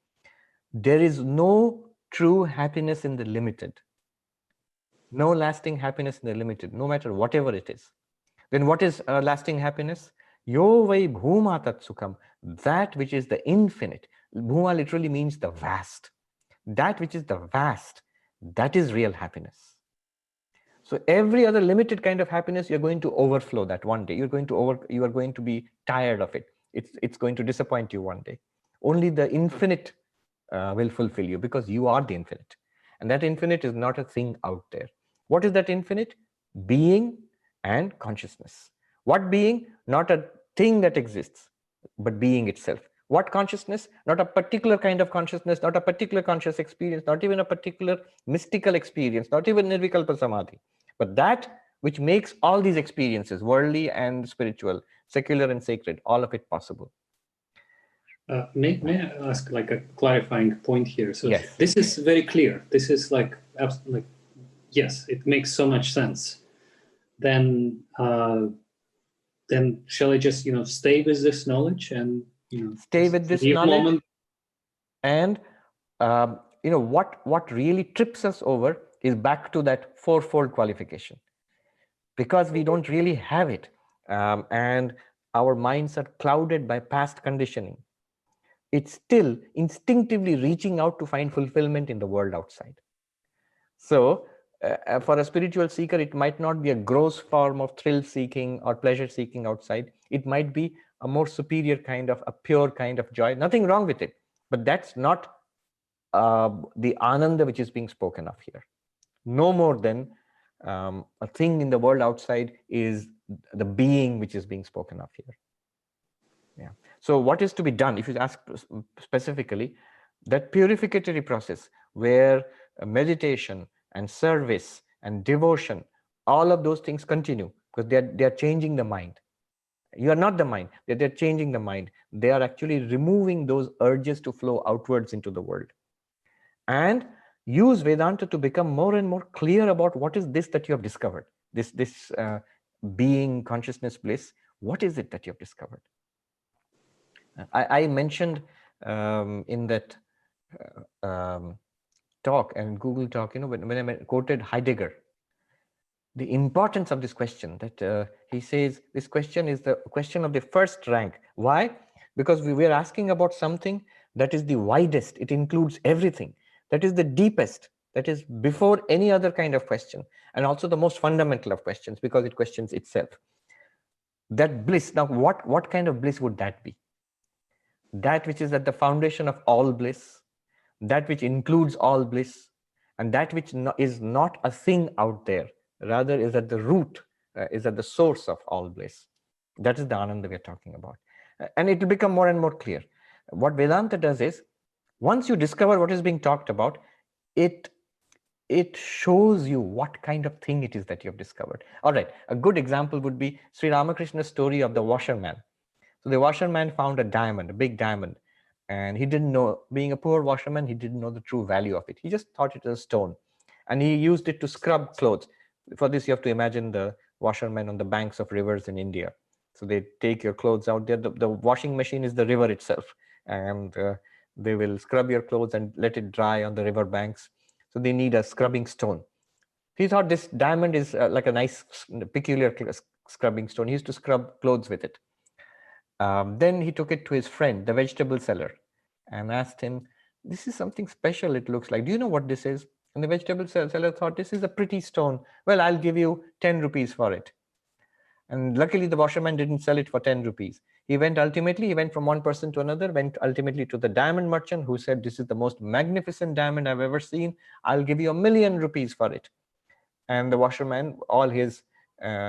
There is no true happiness in the limited. No lasting happiness in the limited, no matter whatever it is. Then what is lasting happiness? Yo vai bhuma tat sukham. That which is the infinite. Bhuma literally means the vast. That which is the vast, that is real happiness. So every other limited kind of happiness, you're going to overflow that one day. You are going to be tired of it. It's going to disappoint you one day. Only the infinite will fulfill you, because you are the infinite. And that infinite is not a thing out there. What is that infinite? Being and consciousness. What being? Not a thing that exists, but being itself. What consciousness? Not a particular kind of consciousness, not a particular conscious experience, not even a particular mystical experience, not even nirvikalpa samadhi, but that which makes all these experiences, worldly and spiritual, secular and sacred, all of it possible. May I ask like a clarifying point here? So yes. This is very clear. This is like yes, it makes so much sense. Then shall I just stay with this knowledge and stay with this knowledge? Moment. And what really trips us over is back to that fourfold qualification, because we don't really have it, and our minds are clouded by past conditioning. It's still instinctively reaching out to find fulfillment in the world outside. So for a spiritual seeker, it might not be a gross form of thrill seeking or pleasure seeking outside. It might be a more superior kind of, a pure kind of joy. Nothing wrong with it, but that's not the Ananda which is being spoken of here. No more than a thing in the world outside is the being which is being spoken of here. Yeah. So what is to be done, if you ask specifically, that purificatory process where meditation and service and devotion, all of those things continue, because they are changing the mind. You are not the mind, they're changing the mind. They are actually removing those urges to flow outwards into the world. And use Vedanta to become more and more clear about what is this that you have discovered, this being, consciousness, bliss. What is it that you have discovered? I mentioned in that talk and Google talk, when I quoted Heidegger, the importance of this question, that he says this question is the question of the first rank. Why? Because we were asking about something that is the widest. It includes everything. That is the deepest. That is before any other kind of question, and also the most fundamental of questions, because it questions itself. That bliss. Now, what kind of bliss would that be? That which is at the foundation of all bliss, that which includes all bliss, And that which is not a thing out there, rather is at the root, is at the source of all bliss. That is the Ananda we are talking about. And it will become more and more clear. What Vedanta does is, once you discover what is being talked about, it shows you what kind of thing it is that you have discovered. All right, a good example would be Sri Ramakrishna's story of the washerman. So the washerman found a diamond, a big diamond, and he didn't know, being a poor washerman, he didn't know the true value of it. He just thought it was a stone, and he used it to scrub clothes. For this, you have to imagine the washermen on the banks of rivers in India. So they take your clothes out there. The washing machine is the river itself, and they will scrub your clothes and let it dry on the river banks. So they need a scrubbing stone. He thought this diamond is like a nice, peculiar scrubbing stone. He used to scrub clothes with it. Then he took it to his friend, the vegetable seller, and asked him, "This is something special, it looks like. Do you know what this is?" And the vegetable seller thought, "This is a pretty stone. Well, I'll give you 10 rupees for it." And luckily, the washerman didn't sell it for 10 rupees. He went from one person to another, went ultimately to the diamond merchant, who said, "This is the most magnificent diamond I've ever seen. I'll give you 1,000,000 rupees for it." And the washerman, all his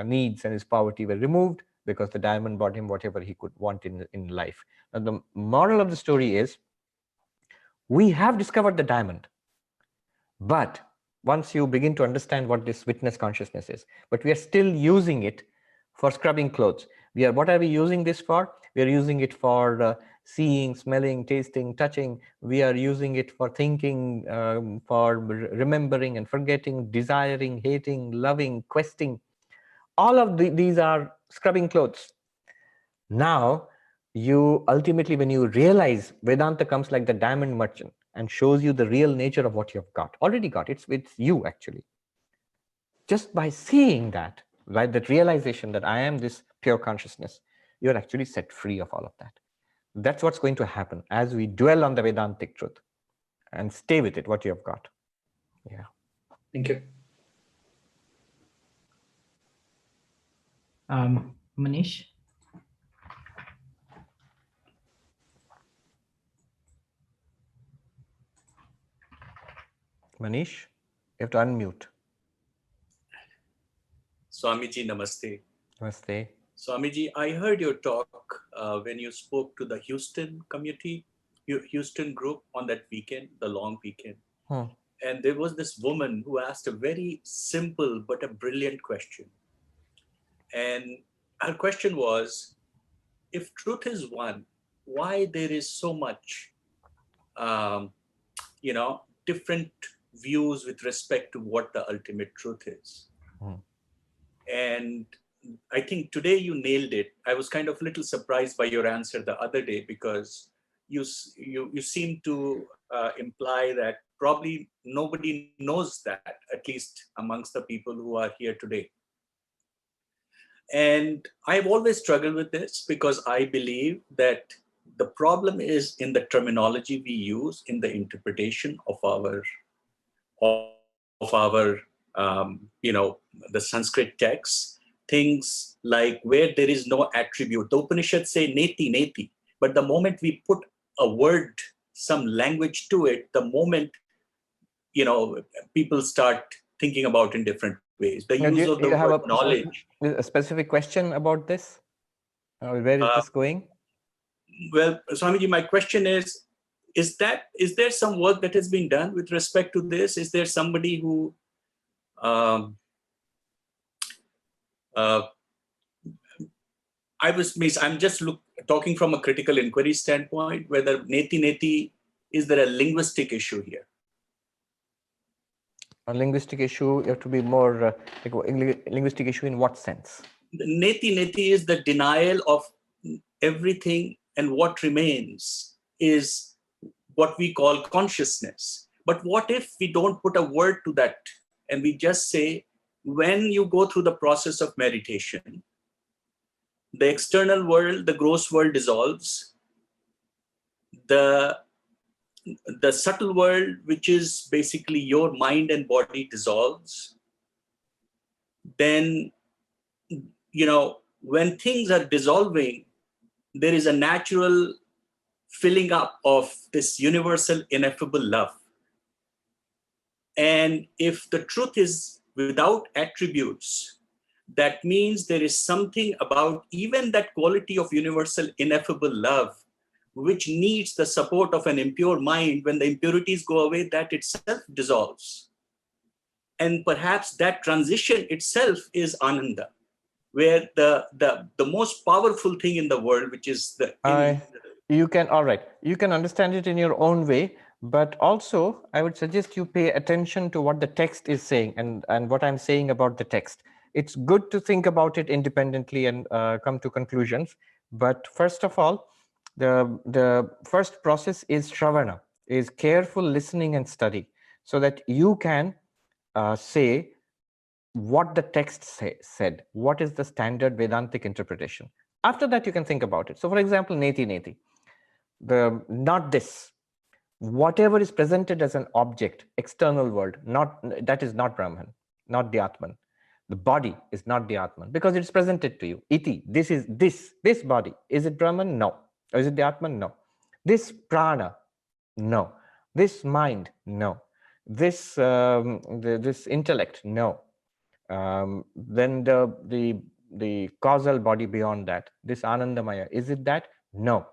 needs and his poverty were removed, because the diamond brought him whatever he could want in life. Now, the moral of the story is, we have discovered the diamond, but once you begin to understand what this witness consciousness is, but we are still using it for scrubbing clothes. What are we using this for? We are using it for seeing, smelling, tasting, touching. We are using it for thinking, for remembering and forgetting, desiring, hating, loving, questing. All of these are scrubbing clothes. Now, you ultimately, when you realize, Vedanta comes like the diamond merchant and shows you the real nature of what you have got, already got. It's you, actually. Just by seeing that, right, that realization that I am this pure consciousness, you're actually set free of all of that. That's what's going to happen as we dwell on the Vedantic truth and stay with it, what you have got. Yeah. Thank you. Manish? Manish, you have to unmute. Swamiji, namaste. Namaste. Swamiji, I heard your talk when you spoke to the Houston community, Houston group on that weekend, the long weekend. And there was this woman who asked a very simple but a brilliant question. And her question was, if truth is one, why there is so much, different views with respect to what the ultimate truth is? And I think today you nailed it. I was kind of a little surprised by your answer the other day, because you seem to imply that probably nobody knows that, at least amongst the people who are here today. And I've always struggled with this, because I believe that the problem is in the terminology we use in the interpretation of the Sanskrit texts. Things like where there is no attribute. The Upanishads say neti, neti. But the moment we put a word, some language to it, the moment, people start thinking about in different ways. The use of the word knowledge. A specific question about this? Where is this going? Well, Swamiji, my question is there some work that has been done with respect to this? Is there somebody who I'm just talking from a critical inquiry standpoint, whether neti neti, is there a linguistic issue here? A linguistic issue, you have to be more, linguistic issue in what sense? The neti neti is the denial of everything, and what remains is what we call consciousness. But what if we don't put a word to that, and we just say, when you go through the process of meditation, the external world, the gross world dissolves. The subtle world, which is basically your mind and body, dissolves. Then, when things are dissolving, there is a natural filling up of this universal ineffable love. And if the truth is without attributes, that means there is something about even that quality of universal ineffable love, which needs the support of an impure mind. When the impurities go away, that itself dissolves. And perhaps that transition itself is Ananda, where the most powerful thing in the world, which is you can, all right, you can understand it in your own way, but also I would suggest you pay attention to what the text is saying and what I'm saying about the text. It's good to think about it independently and come to conclusions. But first of all, the first process is Shravana, is careful listening and study, so that you can say what the text said, what is the standard Vedantic interpretation. After that, you can think about it. So for example, neti neti, not this, whatever is presented as an object, external world, that is not Brahman, not the Atman. The body is not the Atman because it's presented to you. Iti, this is this body. Is it Brahman? No. Or is it the Atman? No. This prana? No. This mind? No. This this intellect? No. Then the causal body beyond that, this Anandamaya, is it that? No.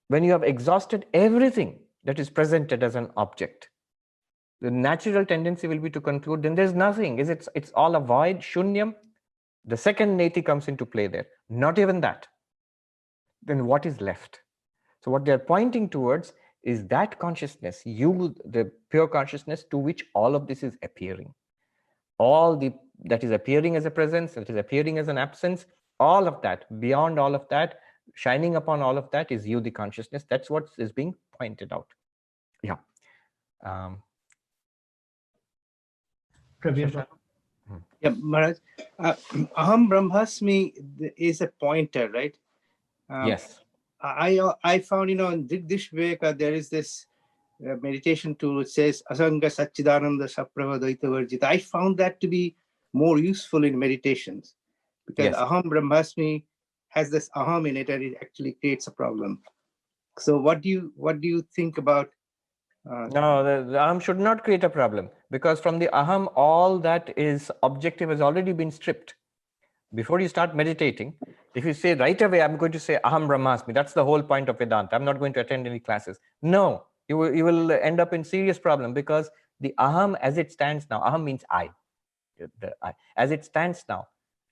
When you have exhausted everything that is presented as an object, the natural tendency will be to conclude, then there's nothing. It's all a void, shunyam. The second neti comes into play there. Not even that. Then what is left? So what they're pointing towards is that consciousness, the pure consciousness to which all of this is appearing. That is appearing as a presence, that is appearing as an absence, all of that, beyond all of that, shining upon all of that is you, the consciousness. That's what is being pointed out. Yeah. Prabhu. Yeah, Maharaj. Aham Brahmasmi is a pointer, right? Yes. I found, in this Viveka, there is this meditation tool which says Asanga Satchidananda Saprava Dvaita Varjita. I found that to be more useful in meditations because Yes. Aham Brahmasmi has this aham in it and it actually creates a problem. So what do you think about No, the aham should not create a problem, because from the aham, all that is objective has already been stripped. Before you start meditating, if you say right away, I'm going to say aham brahmasmi, that's the whole point of Vedanta, I'm not going to attend any classes. No, you will end up in serious problem, because the aham as it stands now, aham means I. The I. As it stands now,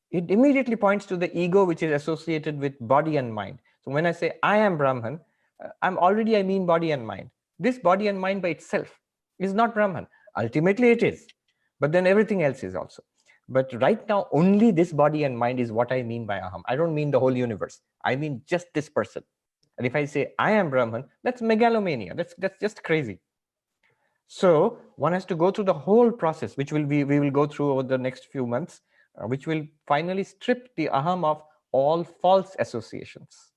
it immediately points to the ego, which is associated with body and mind. So when I say I am Brahman, I mean body and mind. This body and mind by itself is not Brahman. Ultimately it is, but then everything else is also. But right now, only this body and mind is what I mean by aham. I don't mean the whole universe. I mean just this person. And if I say I am Brahman, that's megalomania. That's just crazy. So one has to go through the whole process, which we will go through over the next few months, which will finally strip the aham of all false associations,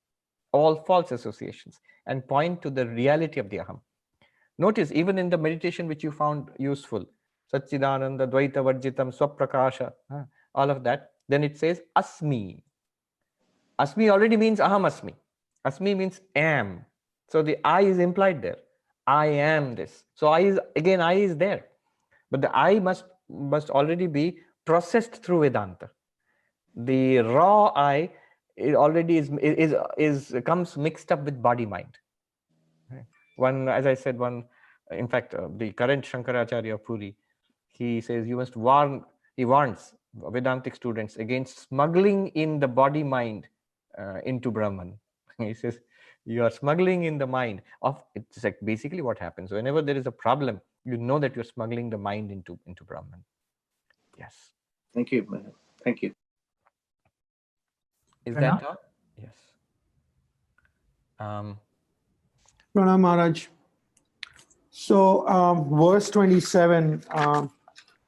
and point to the reality of the aham. Notice, even in the meditation which you found useful, Satchidananda, Dvaita Varjitam, Swaprakasha, all of that, then it says Asmi. Asmi already means Aham Asmi. Asmi means am. So the I is implied there. I am this. So I is there. But the I must already be processed through Vedanta. The raw I, it already comes mixed up with body mind. One, as I said, in fact, the current Shankaracharya of Puri, he says he warns Vedantic students against smuggling in the body mind into Brahman. He says, you are smuggling in the mind it's like basically what happens. Whenever there is a problem, you know that you're smuggling the mind into Brahman. Yes. Thank you. Thank you. Is that all? Yes. Pranam Maharaj. So verse 27,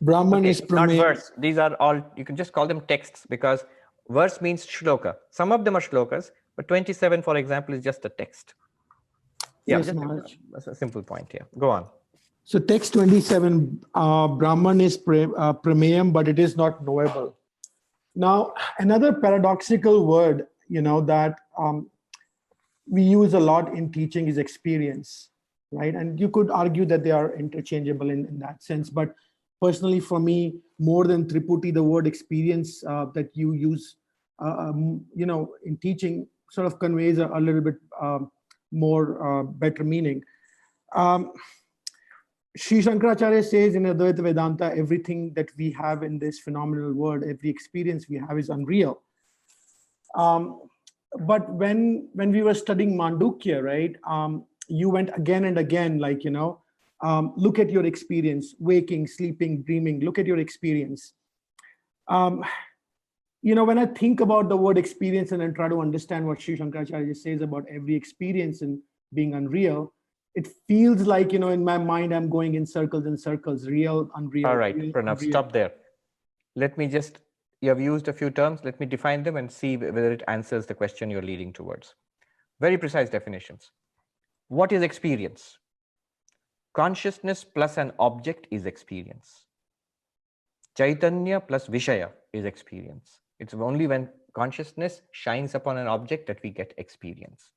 Brahman Okay, is not verse. These are all, you can just call them texts, because verse means shloka. Some of them are shlokas, but 27, for example, is just a text. Yeah, Yes, just Maharaj. a simple point here. Go on. So text 27, Brahman is prameyam, but it is not knowable. Now, another paradoxical word, that we use a lot in teaching is experience. right? And you could argue that they are interchangeable in that sense. But personally, for me, more than Triputi, the word experience that you use, in teaching sort of conveys a little bit more better meaning. Sri Shankaracharya says in Advaita Vedanta, everything that we have in this phenomenal world, every experience we have is unreal. But when we were studying Mandukya, right, you went again and again, like, look at your experience, waking, sleeping, dreaming, look at your experience. When I think about the word experience and then try to understand what Sri Shankaracharya says about every experience and being unreal, it feels like, in my mind, I'm going in circles and circles, real, unreal. All right, real, Pranav, unreal. stop there. Let me just, you have used a few terms. Let me define them and see whether it answers the question you're leading towards. Very precise definitions. What is experience? Consciousness plus an object is experience. Chaitanya plus Vishaya is experience. It's only when consciousness shines upon an object that we get experience.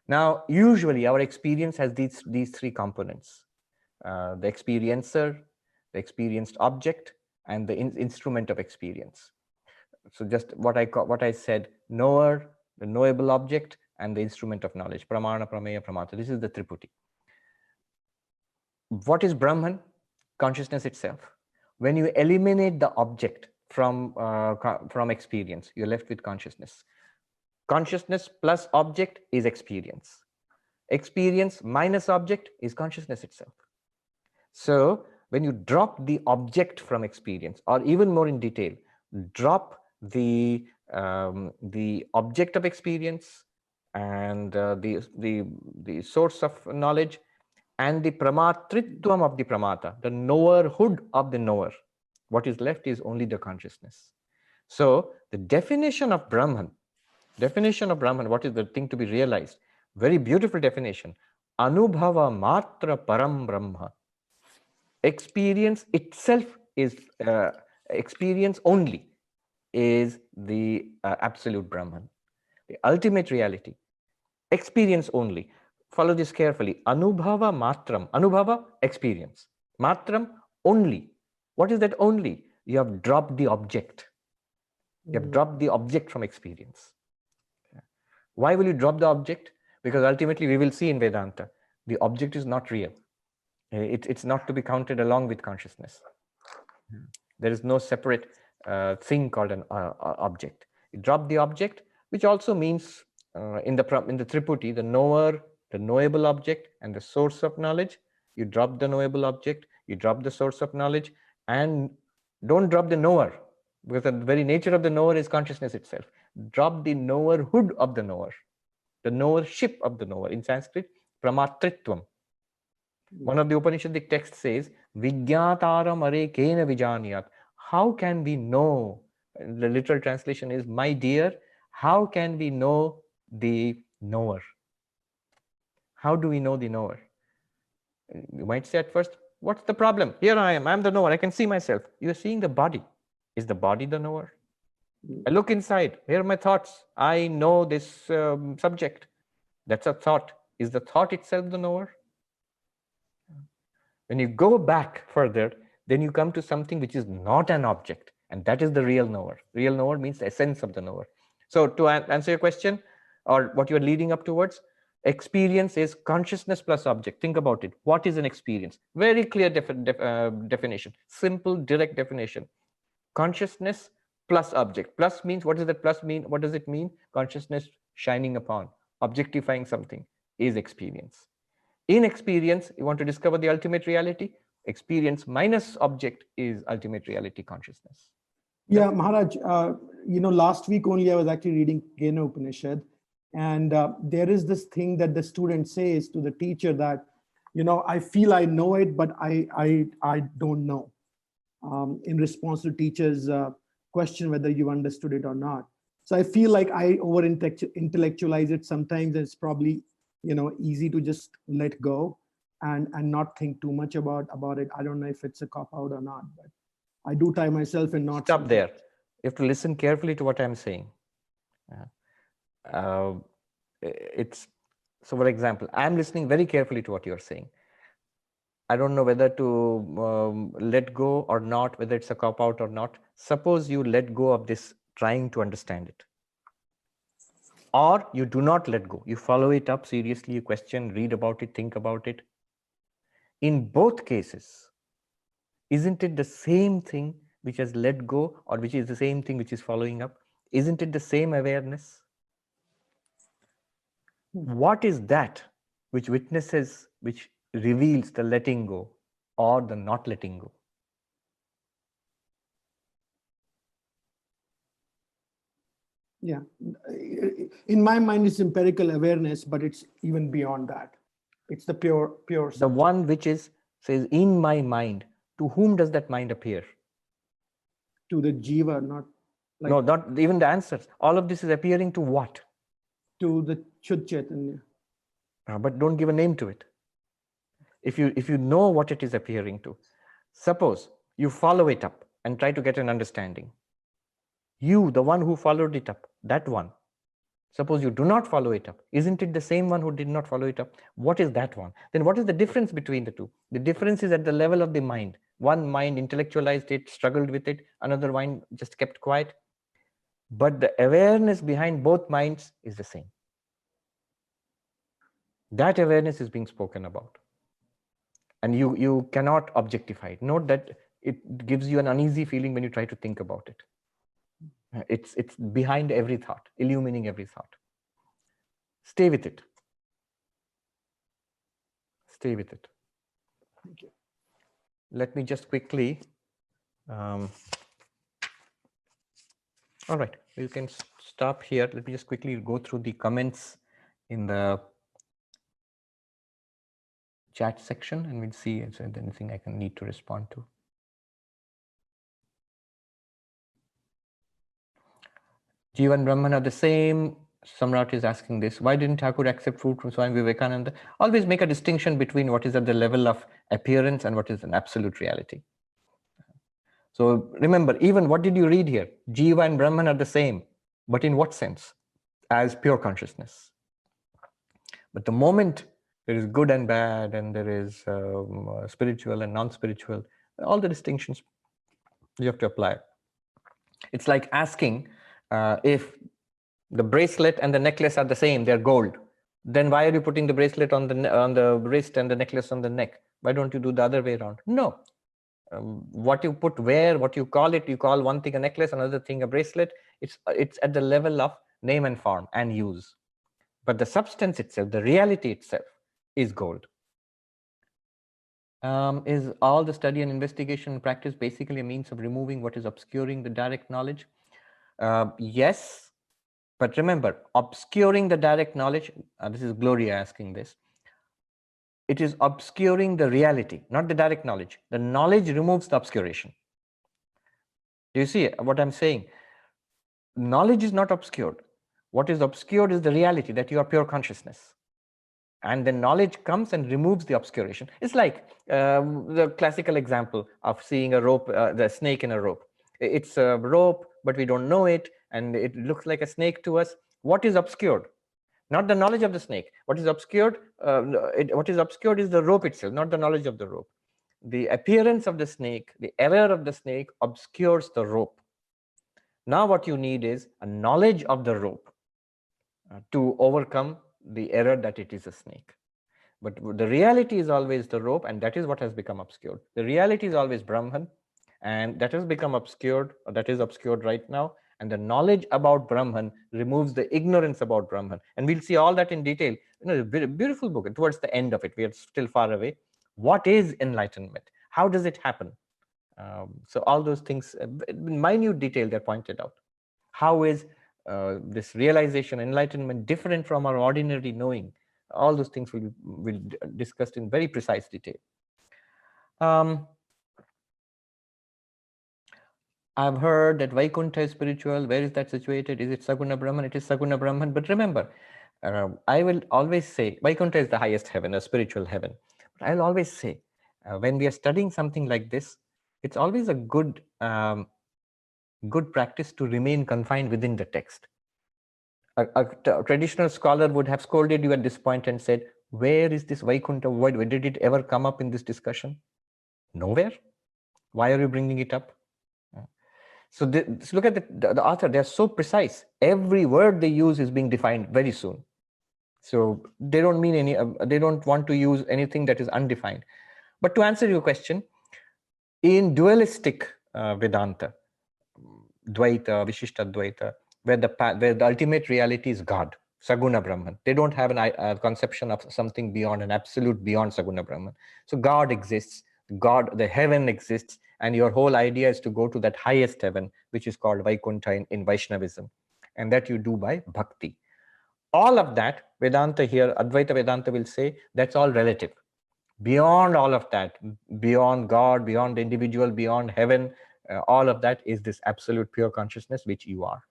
Now, usually our experience has these three components. The experiencer, the experienced object, and the instrument of experience. So just what I said, knower, the knowable object, and the instrument of knowledge, pramana, prameya, pramata. This is the triputi. What is Brahman? Consciousness itself. When you eliminate the object from experience, you're left with consciousness. Consciousness plus object is experience. Experience minus object is consciousness itself. So when you drop the object from experience, or even more in detail, drop the object of experience and the source of knowledge and the pramatritvam of the pramata, the knowerhood of the knower, what is left is only the consciousness. So the definition of Brahman, what is the thing to be realized? Very beautiful definition. Anubhava matra param brahma. Experience itself is, experience only is the absolute Brahman, the ultimate reality. Experience only. Follow this carefully. Anubhava matram. Anubhava, experience. Matram, only. What is that only? You have dropped the object. You have dropped the object from experience. Why will you drop the object? Because ultimately we will see in Vedanta, the object is not real. It's not to be counted along with consciousness. There is no separate thing called an object. You drop the object, which also means in the Triputi, the knower, the knowable object, and the source of knowledge. You drop the knowable object, you drop the source of knowledge, and don't drop the knower, because the very nature of the knower is consciousness itself. Drop the knowerhood of the knower, the knowership of the knower. In Sanskrit, pramatritvam. One of the Upanishadic texts says, Vijñātāram are kena vijaniyat. How can we know? The literal translation is, my dear, how can we know the knower? How do we know the knower? You might say at first, what's the problem? Here I am, I'm the knower, I can see myself. You're seeing the body. Is the body the knower? I look inside, here are my thoughts. I know this subject. That's a thought. Is the thought itself the knower? When you go back further, then you come to something which is not an object, and that is the real knower. Real knower means the essence of the knower. So to answer your question, or what you're leading up towards, experience is consciousness plus object. Think about it. What is an experience? Very clear definition. Simple, direct definition. Consciousness plus object. Plus means, what does that plus mean? What does it mean? Consciousness shining upon, objectifying something is experience. In experience, you want to discover the ultimate reality. Experience minus object is ultimate reality, consciousness. Yeah, Maharaj, last week only I was actually reading Kena Upanishad, and there is this thing that the student says to the teacher that, I feel I know it, but I don't know. In response to teacher's question whether you understood it or not. So I feel like I over-intellectualize it sometimes, and it's probably easy to just let go and not think too much about it. I don't know if it's a cop-out or not, but I do tie myself in knots. Stop there. You have to listen carefully to what I'm saying. It's So for example, I'm listening very carefully to what you're saying. I don't know whether to let go or not, whether it's a cop out or not. Suppose you let go of this trying to understand it. Or you do not let go. You follow it up seriously, you question, read about it, think about it. In both cases, isn't it the same thing which has let go, or which is the same thing which is following up? Isn't it the same awareness? What is that which witnesses, which reveals the letting go or the not letting go? Yeah. In my mind, it's empirical awareness, but it's even beyond that. It's the pure The subject. one which is, says, in my mind. To whom does that mind appear? To the jiva, not like No, not even the answers. All of this is appearing to what? to the Chud Chaitanya. But don't give a name to it. If you know what it is appearing to, suppose you follow it up and try to get an understanding. You, the one who followed it up, that one. Suppose you do not follow it up. Isn't it the same one who did not follow it up? What is that one? Then what is the difference between the two? The difference is at the level of the mind. One mind intellectualized it, struggled with it. Another mind just kept quiet. But the awareness behind both minds is the same. That awareness is being spoken about. And you cannot objectify it. Note that it gives you an uneasy feeling when you try to think about it. It's behind every thought, illumining every thought. Stay with it. Stay with it. Thank you. Let me just quickly. All right, you can stop here. Let me just quickly go through the comments in the chat section, and we'll see if there's anything I can need to respond to. Jiva and Brahman are the same. Samrat is asking this. Why didn't Thakur accept food from Swami Vivekananda? Always make a distinction between what is at the level of appearance and what is an absolute reality. So remember, even what did you read here? Jiva and Brahman are the same. But in what sense? As pure consciousness. But the moment there is good and bad, and there is spiritual and non-spiritual, all the distinctions you have to apply. It's like asking if the bracelet and the necklace are the same, they're gold. Then why are you putting the bracelet on the wrist and the necklace on the neck? Why don't you do the other way around? No. What you put where, what you call it, you call one thing a necklace, another thing a bracelet. It's at the level of name and form and use. But the substance itself, the reality itself, is gold. Is all the study and investigation and practice basically a means of removing what is obscuring the direct knowledge? Yes, but remember, obscuring the direct knowledge, this is Gloria asking this, it is obscuring the reality, not the direct knowledge. The knowledge removes the obscuration. Do you see what I'm saying? Knowledge is not obscured. What is obscured is the reality that you are pure consciousness. And then knowledge comes and removes the obscuration. It's like the classical example of seeing a rope, the snake in a rope. It's a rope, but we don't know it, and it looks like a snake to us. What is obscured? Not the knowledge of the snake. What is obscured? What is obscured is the rope itself, not the knowledge of the rope. The appearance of the snake, the error of the snake obscures the rope. Now what you need is a knowledge of the rope to overcome the error that it is a snake. But the reality is always the rope, and that is what has become obscured. The reality is always Brahman, and that has become obscured, or that is obscured right now. And the knowledge about Brahman removes the ignorance about Brahman. And we'll see all that in detail. You know, a very beautiful book. And towards the end of it, we are still far away. What is enlightenment? How does it happen? So all those things, in minute detail, they're pointed out. How is this realization, enlightenment different from our ordinary knowing? All those things will be discussed in very precise detail. I've heard that Vaikuntha is spiritual. Where is that situated? Is it Saguna Brahman? It is Saguna Brahman. But remember, I will always say Vaikuntha is the highest heaven, a spiritual heaven. But I'll always say, when we are studying something like this, it's always a good practice to remain confined within the text. A traditional scholar would have scolded you at this point and said, where is this Vaikuntha? Where did it ever come up in this discussion? Nowhere. Why are you bringing it up? So look at the author. They're so precise. Every word they use is being defined very soon. So they don't mean any. They don't want to use anything that is undefined. But to answer your question, in dualistic Vedanta, Dvaita, Vishishta Dvaita, where the ultimate reality is God, Saguna Brahman. They don't have a conception of something beyond, an absolute beyond Saguna Brahman. So God exists, God, the heaven exists, and your whole idea is to go to that highest heaven, which is called Vaikuntha in Vaishnavism. And that you do by bhakti. All of that, Vedanta here, Advaita Vedanta will say, that's all relative. Beyond all of that, beyond God, beyond the individual, beyond heaven, all of that is this absolute pure consciousness which you are.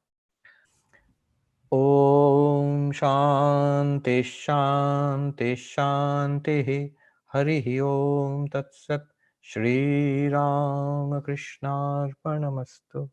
Om Shanti Shanti Shanti Hari Om Tat Sat Shri Ram Krishnarpanamastu.